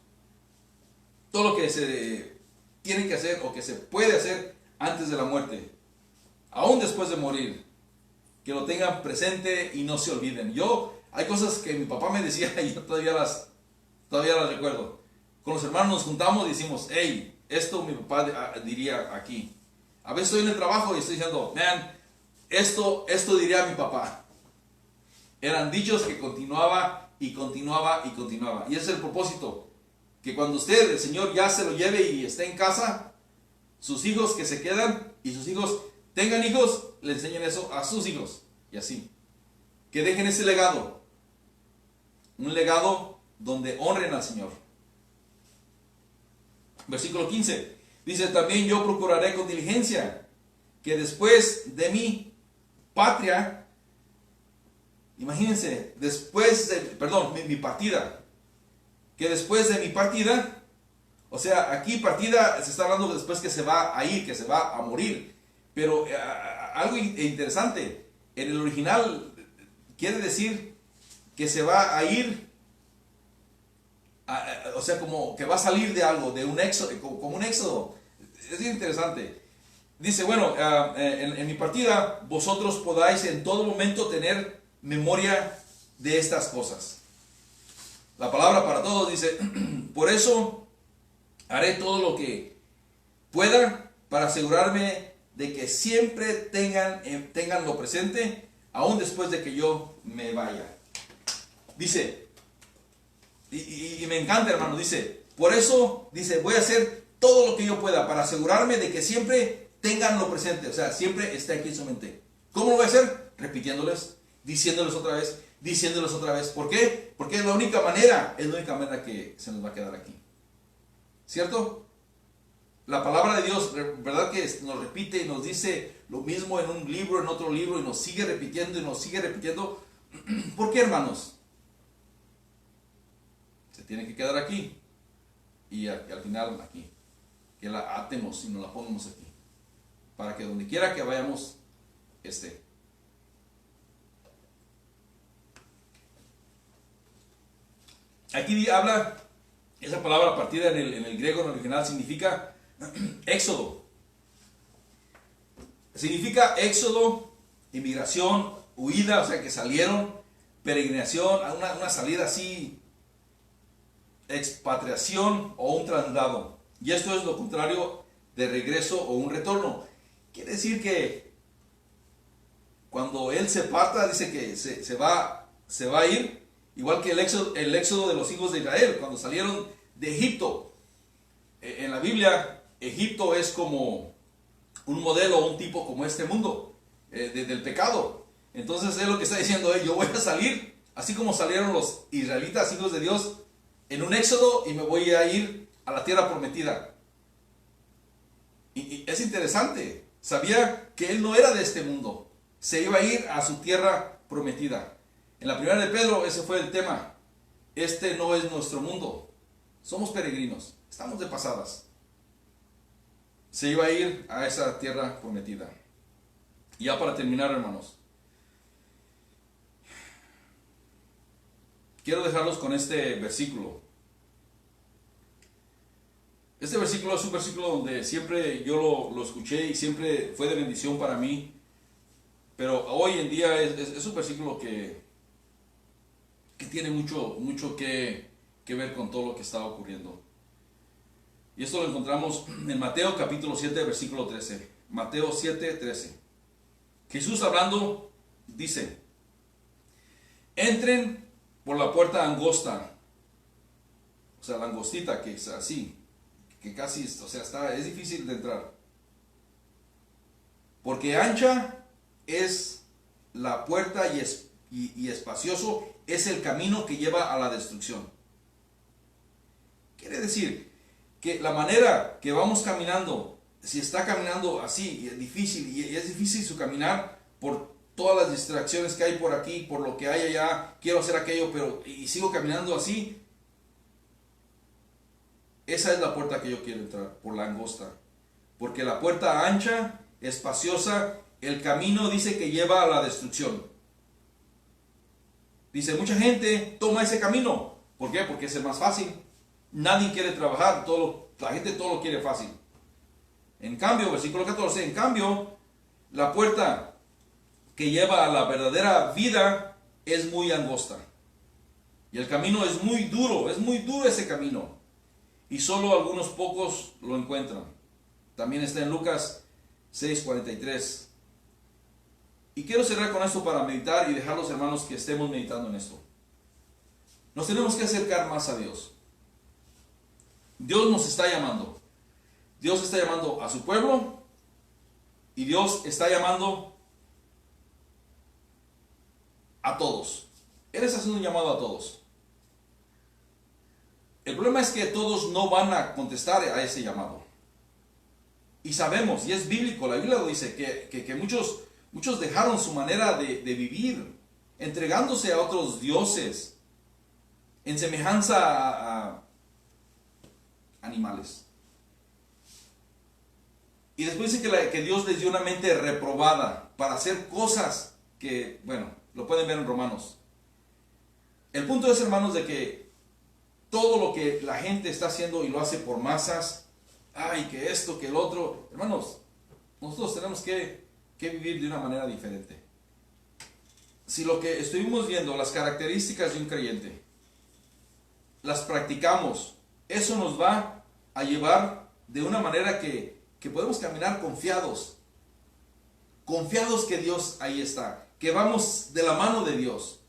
Speaker 1: todo lo que se tiene que hacer o que se puede hacer antes de la muerte, aún después de morir, que lo tengan presente y no se olviden. Hay cosas que mi papá me decía y yo todavía las recuerdo. Con los hermanos nos juntamos y decimos, hey, esto mi papá diría aquí. A veces estoy en el trabajo y estoy diciendo, man, esto diría mi papá. Eran dichos que continuaba y continuaba y continuaba. Y ese es el propósito, que cuando usted, el Señor, ya se lo lleve y esté en casa, sus hijos que se quedan y sus hijos tengan hijos, le enseñen eso a sus hijos. Y así. Que dejen ese legado. Un legado donde honren al Señor. Versículo 15. Dice, también yo procuraré con diligencia que después de mi patria, imagínense, mi partida, que después de mi partida, o sea, aquí partida se está hablando después que se va a ir, que se va a morir, pero algo interesante, en el original quiere decir que se va a ir, o sea, como que va a salir de algo, de un éxodo, como un éxodo. Es interesante. Dice, bueno, en mi partida vosotros podáis en todo momento tener memoria de estas cosas. La palabra para todos dice, por eso Haré todo lo que pueda para asegurarme de que siempre tenganlo presente, aún después de que yo me vaya. Dice, y me encanta, hermano, dice, por eso, dice, voy a hacer todo lo que yo pueda para asegurarme de que siempre tenganlo presente, o sea, siempre esté aquí en su mente. ¿Cómo lo voy a hacer? Repitiéndoles, diciéndoles otra vez, diciéndoles otra vez. ¿Por qué? Porque es la única manera que se nos va a quedar aquí. ¿Cierto? La palabra de Dios, ¿verdad que nos repite y nos dice lo mismo en un libro, en otro libro, y nos sigue repitiendo y nos sigue repitiendo? ¿Por qué, hermanos? Se tiene que quedar aquí y al final aquí. Que la atemos y nos la pongamos aquí. Para que donde quiera que vayamos esté. Aquí habla, esa palabra partida en el griego, en el original, significa éxodo. Significa éxodo, inmigración, huida, o sea que salieron, peregrinación, una salida así, expatriación o un traslado. Y esto es lo contrario de regreso o un retorno. Quiere decir que cuando él se parta, dice que se va a ir, igual que el éxodo de los hijos de Israel, cuando salieron de Egipto. En la Biblia, Egipto es como un modelo, un tipo como este mundo, del pecado. Entonces es lo que está diciendo él, yo voy a salir, así como salieron los israelitas, hijos de Dios, en un éxodo, y me voy a ir a la tierra prometida. Y es interesante, sabía que él no era de este mundo, se iba a ir a su tierra prometida. En la primera de Pedro ese fue el tema, este no es nuestro mundo, somos peregrinos, estamos de pasadas. Se iba a ir a esa tierra prometida. Y ya para terminar, hermanos, quiero dejarlos con este versículo. Este versículo es un versículo donde siempre yo lo escuché y siempre fue de bendición para mí. Pero hoy en día es un versículo que tiene mucho que ver con todo lo que está ocurriendo. Y esto lo encontramos en Mateo capítulo 7, versículo 13. Mateo 7, 13. Jesús hablando dice, entren por la puerta angosta, o sea, la angostita, que es así, que casi, o sea, es difícil de entrar. Porque ancha es la puerta y espacioso es el camino que lleva a la destrucción. Quiere decir que la manera que vamos caminando, si está caminando así, y es difícil su caminar por todas las distracciones que hay por aquí, por lo que hay allá, quiero hacer aquello, pero y sigo caminando así. Esa es la puerta que yo quiero entrar, por la angosta. Porque la puerta ancha, espaciosa, el camino dice que lleva a la destrucción. Dice, mucha gente toma ese camino. ¿Por qué? Porque es el más fácil. Nadie quiere trabajar, la gente todo lo quiere fácil. En cambio, versículo 14, en cambio, la puerta que lleva a la verdadera vida es muy angosta. Y el camino es muy duro ese camino. Y solo algunos pocos lo encuentran. También está en Lucas 6:43. Y quiero cerrar con esto para meditar y dejar los hermanos que estemos meditando en esto. Nos tenemos que acercar más a Dios. Dios nos está llamando. Dios está llamando a su pueblo y Dios está llamando a todos. Él está haciendo un llamado a todos. El problema es que todos no van a contestar a ese llamado. Y sabemos, y es bíblico, la Biblia lo dice, que muchos dejaron su manera de vivir, entregándose a otros dioses, en semejanza a animales. Y después dice que Dios les dio una mente reprobada para hacer cosas que, bueno, lo pueden ver en Romanos. El punto es, hermanos, de que todo lo que la gente está haciendo y lo hace por masas, ay, que esto, que el otro, hermanos, nosotros tenemos que vivir de una manera diferente. Si lo que estuvimos viendo, las características de un creyente, las practicamos, eso nos va a llevar de una manera que podemos caminar confiados. Confiados que Dios ahí está. Que vamos de la mano de Dios.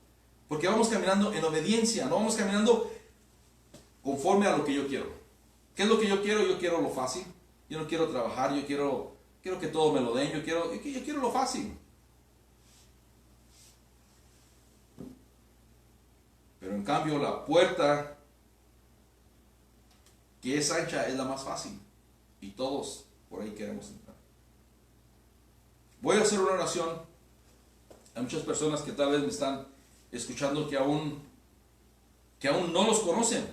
Speaker 1: Porque vamos caminando en obediencia. No vamos caminando conforme a lo que yo quiero. ¿Qué es lo que yo quiero? Yo quiero lo fácil. Yo no quiero trabajar. Yo quiero que todo me lo den. Yo quiero lo fácil. Pero en cambio la puerta que es ancha es la más fácil. Y todos por ahí queremos entrar. Voy a hacer una oración. Hay muchas personas que tal vez me están escuchando que aún no los conocen.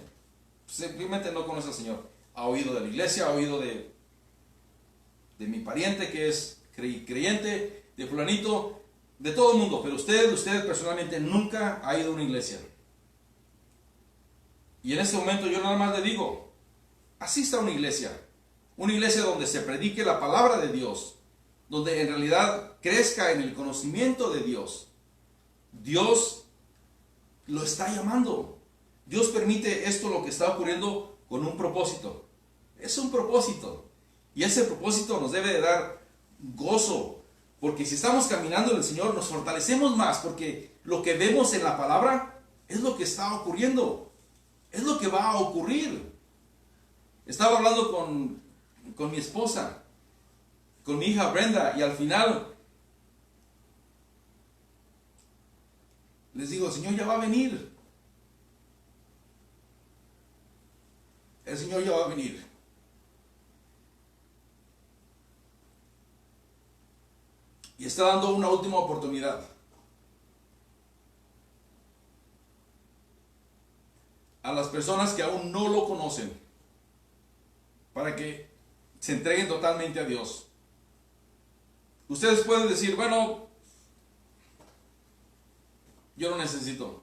Speaker 1: Simplemente no conocen al Señor. Ha oído de la iglesia, ha oído de mi pariente que es creyente, de fulanito, de todo el mundo. Pero usted personalmente nunca ha ido a una iglesia. Y en este momento yo nada más le digo, asista a una iglesia donde se predique la palabra de Dios, donde en realidad crezca en el conocimiento de Dios. Dios lo está llamando. Dios permite esto, lo que está ocurriendo, con un propósito. Es un propósito. Y ese propósito nos debe de dar gozo. Porque si estamos caminando en el Señor, nos fortalecemos más. Porque lo que vemos en la palabra es lo que está ocurriendo. Es lo que va a ocurrir. Estaba hablando con mi esposa, con mi hija Brenda, y al final les digo, el Señor ya va a venir. El Señor ya va a venir. Y está dando una última oportunidad. A las personas que aún no lo conocen, para que se entreguen totalmente a Dios. Ustedes pueden decir, bueno, yo no necesito.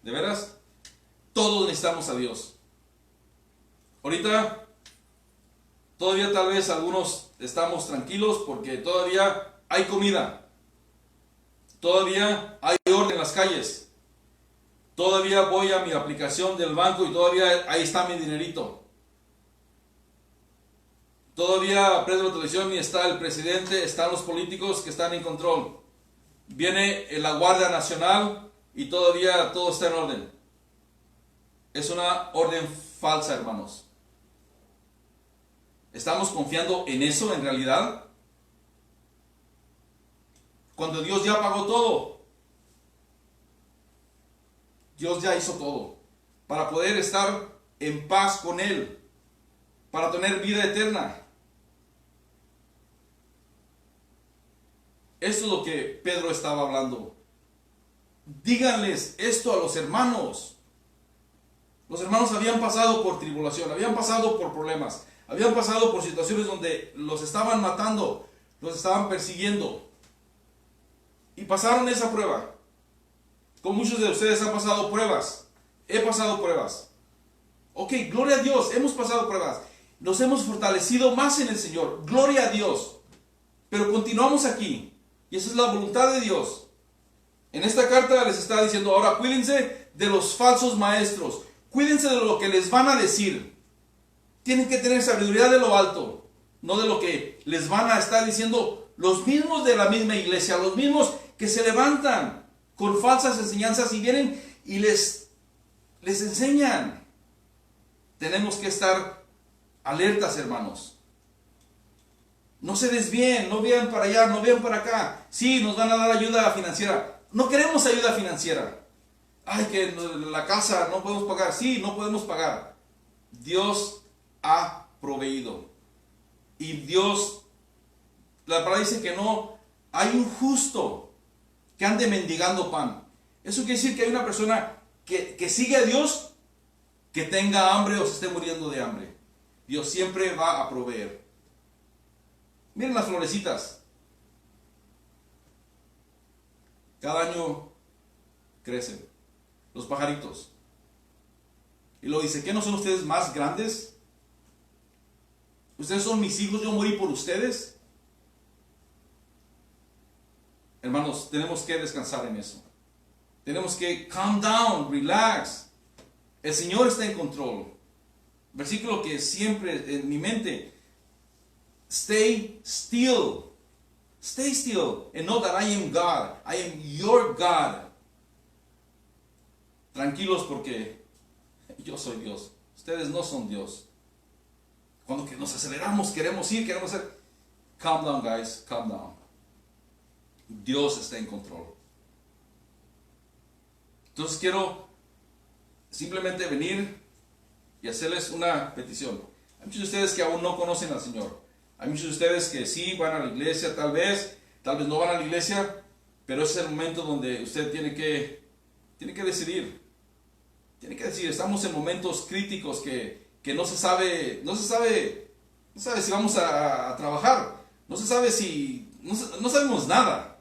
Speaker 1: ¿De veras? Todos necesitamos a Dios. Ahorita, todavía tal vez algunos estamos tranquilos porque todavía hay comida. Todavía hay orden en las calles. Todavía voy a mi aplicación del banco y todavía ahí está mi dinerito. Todavía prendo la televisión y está el presidente, están los políticos que están en control. Viene la Guardia Nacional y todavía todo está en orden. Es una orden falsa, hermanos. ¿Estamos confiando en eso en realidad? Cuando Dios ya pagó todo. Dios ya hizo todo para poder estar en paz con Él, para tener vida eterna. Esto es lo que Pedro estaba hablando. Díganles esto a los hermanos. Los hermanos habían pasado por tribulación, habían pasado por problemas, habían pasado por situaciones donde los estaban matando, los estaban persiguiendo. Y pasaron esa prueba. Como muchos de ustedes han pasado pruebas. He pasado pruebas. Ok, gloria a Dios, hemos pasado pruebas. Nos hemos fortalecido más en el Señor. Gloria a Dios. Pero continuamos aquí. Y esa es la voluntad de Dios. En esta carta les está diciendo, ahora cuídense de los falsos maestros. Cuídense de lo que les van a decir. Tienen que tener sabiduría de lo alto. No de lo que les van a estar diciendo los mismos de la misma iglesia. Los mismos que se levantan con falsas enseñanzas y vienen y les enseñan. Tenemos que estar alertas, hermanos. No se desvíen, no vean para allá, no vean para acá. Sí, nos van a dar ayuda financiera. No queremos ayuda financiera. Ay, que la casa no podemos pagar. Sí, no podemos pagar. Dios ha proveído. Y Dios, la palabra dice que no hay un justo que ande mendigando pan. Eso quiere decir que hay una persona que sigue a Dios, que tenga hambre o se esté muriendo de hambre. Dios siempre va a proveer. Miren las florecitas. Cada año crecen. Los pajaritos. Y luego dice, ¿qué no son ustedes más grandes? Ustedes son mis hijos, yo morí por ustedes. Hermanos, tenemos que descansar en eso. Tenemos que calm down, relax. El Señor está en control. versículo que siempre en mi mente: stay still. Stay still and know that I am God. I am your God. Tranquilos, porque yo soy Dios. Ustedes no son Dios. Cuando que nos aceleramos, queremos hacer. Calm down, guys. Calm down. Dios está en control. Entonces quiero simplemente venir y hacerles una petición. Hay muchos de ustedes que aún no conocen al Señor. Hay muchos de ustedes que sí van a la iglesia, tal vez no van a la iglesia, pero ese es el momento donde usted tiene que decidir. Tiene que decidir. Estamos en momentos críticos que no se sabe si vamos a trabajar. No se sabe si, no sabemos nada.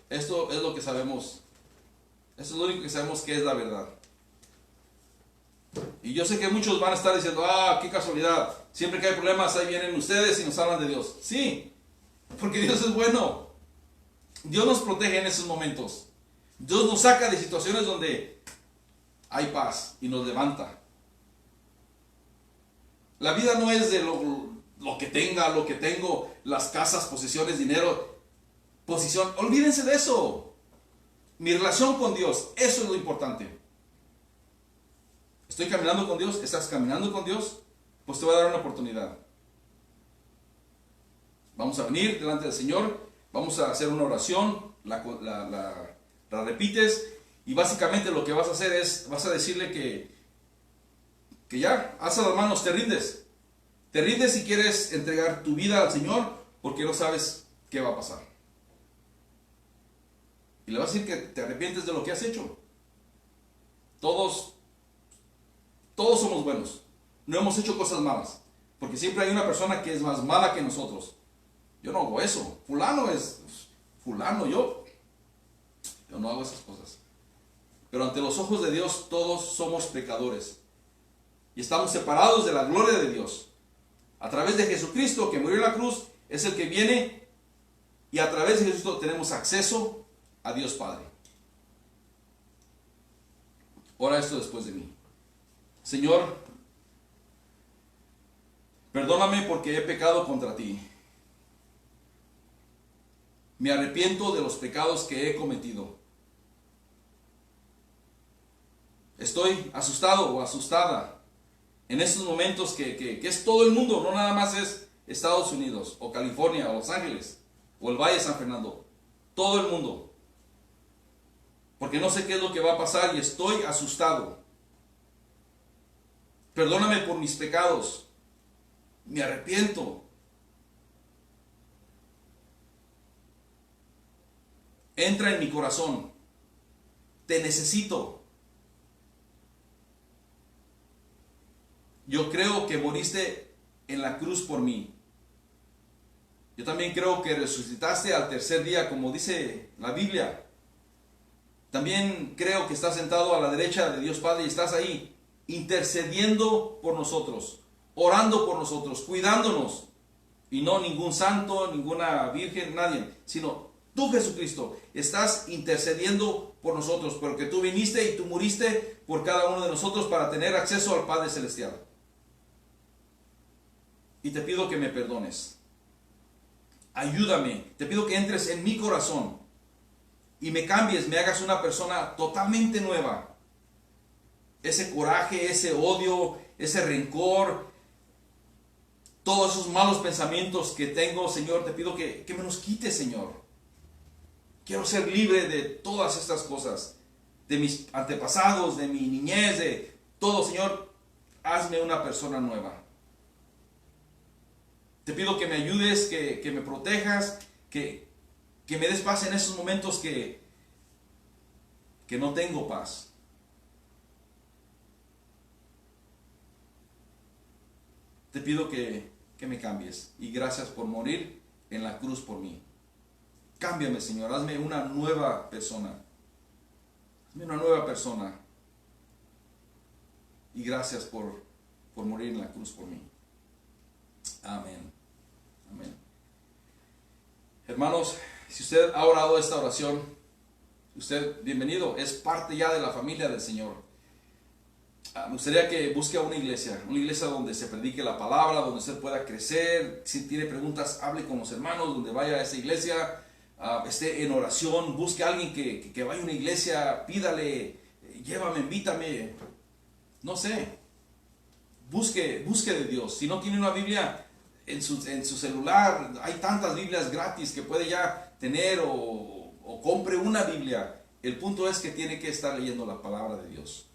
Speaker 1: Esto es lo que sabemos. Esto es lo único que sabemos, que es la verdad. Y yo sé que muchos van a estar diciendo: qué casualidad, siempre que hay problemas ahí vienen ustedes y nos hablan de Dios. Sí, porque Dios es bueno. Dios nos protege en esos momentos. Dios nos saca de situaciones donde hay paz y nos levanta. La vida no es de lo que tengo, las casas, posesiones, dinero, posición. Olvídense de eso. Mi relación con Dios, eso es lo importante. ¿Estoy caminando con Dios? ¿Estás caminando con Dios? Pues te voy a dar una oportunidad. Vamos a venir delante del Señor, vamos a hacer una oración, la repites, y básicamente lo que vas a hacer es, vas a decirle que ya, alza las manos, te rindes. Te rindes si quieres entregar tu vida al Señor, porque no sabes qué va a pasar. Y le vas a decir que te arrepientes de lo que has hecho. Todos somos buenos. No hemos hecho cosas malas. Porque siempre hay una persona que es más mala que nosotros. Yo no hago eso. Fulano, yo no hago esas cosas. Pero ante los ojos de Dios todos somos pecadores. Y estamos separados de la gloria de Dios. A través de Jesucristo, que murió en la cruz, es el que viene. Y a través de Jesucristo tenemos acceso a Dios Padre. Ora esto después de mí. Señor, perdóname porque he pecado contra ti. Me arrepiento de los pecados que he cometido. Estoy asustado o asustada en estos momentos que es todo el mundo, no nada más es Estados Unidos o California o Los Ángeles o el Valle de San Fernando. Todo el mundo. Porque no sé qué es lo que va a pasar y estoy asustado. Perdóname por mis pecados. Me arrepiento. Entra en mi corazón. Te necesito. Yo creo que moriste en la cruz por mí. Yo también creo que resucitaste al tercer día, como dice la Biblia. También creo que estás sentado a la derecha de Dios Padre y estás ahí intercediendo por nosotros, orando por nosotros, cuidándonos. Y no ningún santo, ninguna virgen, nadie, sino tú, Jesucristo, estás intercediendo por nosotros, porque tú viniste y tú muriste por cada uno de nosotros para tener acceso al Padre Celestial. Y te pido que me perdones. Ayúdame, te pido que entres en mi corazón y me cambies, me hagas una persona totalmente nueva. Ese coraje, ese odio, ese rencor, todos esos malos pensamientos que tengo, Señor, te pido que me los quites, Señor. Quiero ser libre de todas estas cosas, de mis antepasados, de mi niñez, de todo, Señor. Hazme una persona nueva. Te pido que me ayudes, que me protejas, que me des paz en esos momentos que no tengo paz. Te pido que me cambies y gracias por morir en la cruz por mí. Cámbiame, Señor, hazme una nueva persona. Hazme una nueva persona. Y gracias por morir en la cruz por mí. Amén. Amén. Hermanos, si usted ha orado esta oración, usted bienvenido, es parte ya de la familia del Señor. Me gustaría que busque una iglesia donde se predique la palabra, donde usted pueda crecer. Si tiene preguntas, hable con los hermanos, donde vaya a esa iglesia, esté en oración, busque a alguien que vaya a una iglesia, pídale, llévame, invítame, no sé, busque de Dios. Si no tiene una Biblia en su celular, hay tantas Biblias gratis que puede ya tener, o compre una Biblia. El punto es que tiene que estar leyendo la palabra de Dios.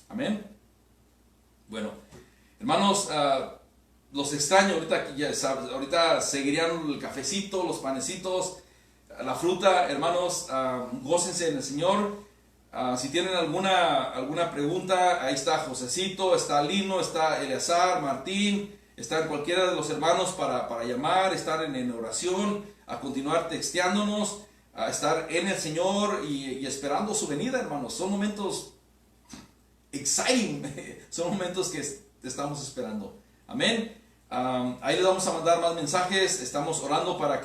Speaker 1: Amén. Bueno, hermanos, los extraño. Ahorita seguirían el cafecito, los panecitos, la fruta. Hermanos, gócense en el Señor. Si tienen alguna pregunta, ahí está Josecito, está Lino, está Eleazar, Martín, están cualquiera de los hermanos para llamar, estar en oración, a continuar texteándonos, a estar en el Señor y esperando su venida, hermanos. Son momentos exciting, son momentos que estamos esperando. Amén. Ahí les vamos a mandar más mensajes. Estamos orando para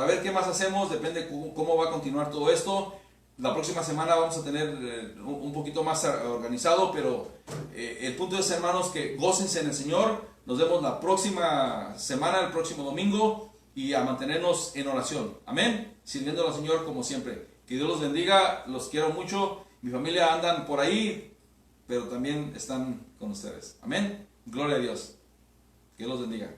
Speaker 1: ver qué más hacemos. Depende cómo va a continuar todo esto. La próxima semana vamos a tener un poquito más organizado, pero el punto es, hermanos, que gócense en el Señor. Nos vemos la próxima semana, el próximo domingo, y a mantenernos en oración. Amén. Sirviendo al Señor como siempre. Que Dios los bendiga. Los quiero mucho. Mi familia andan por ahí, pero también están con ustedes. Amén. Gloria a Dios. Que los bendiga.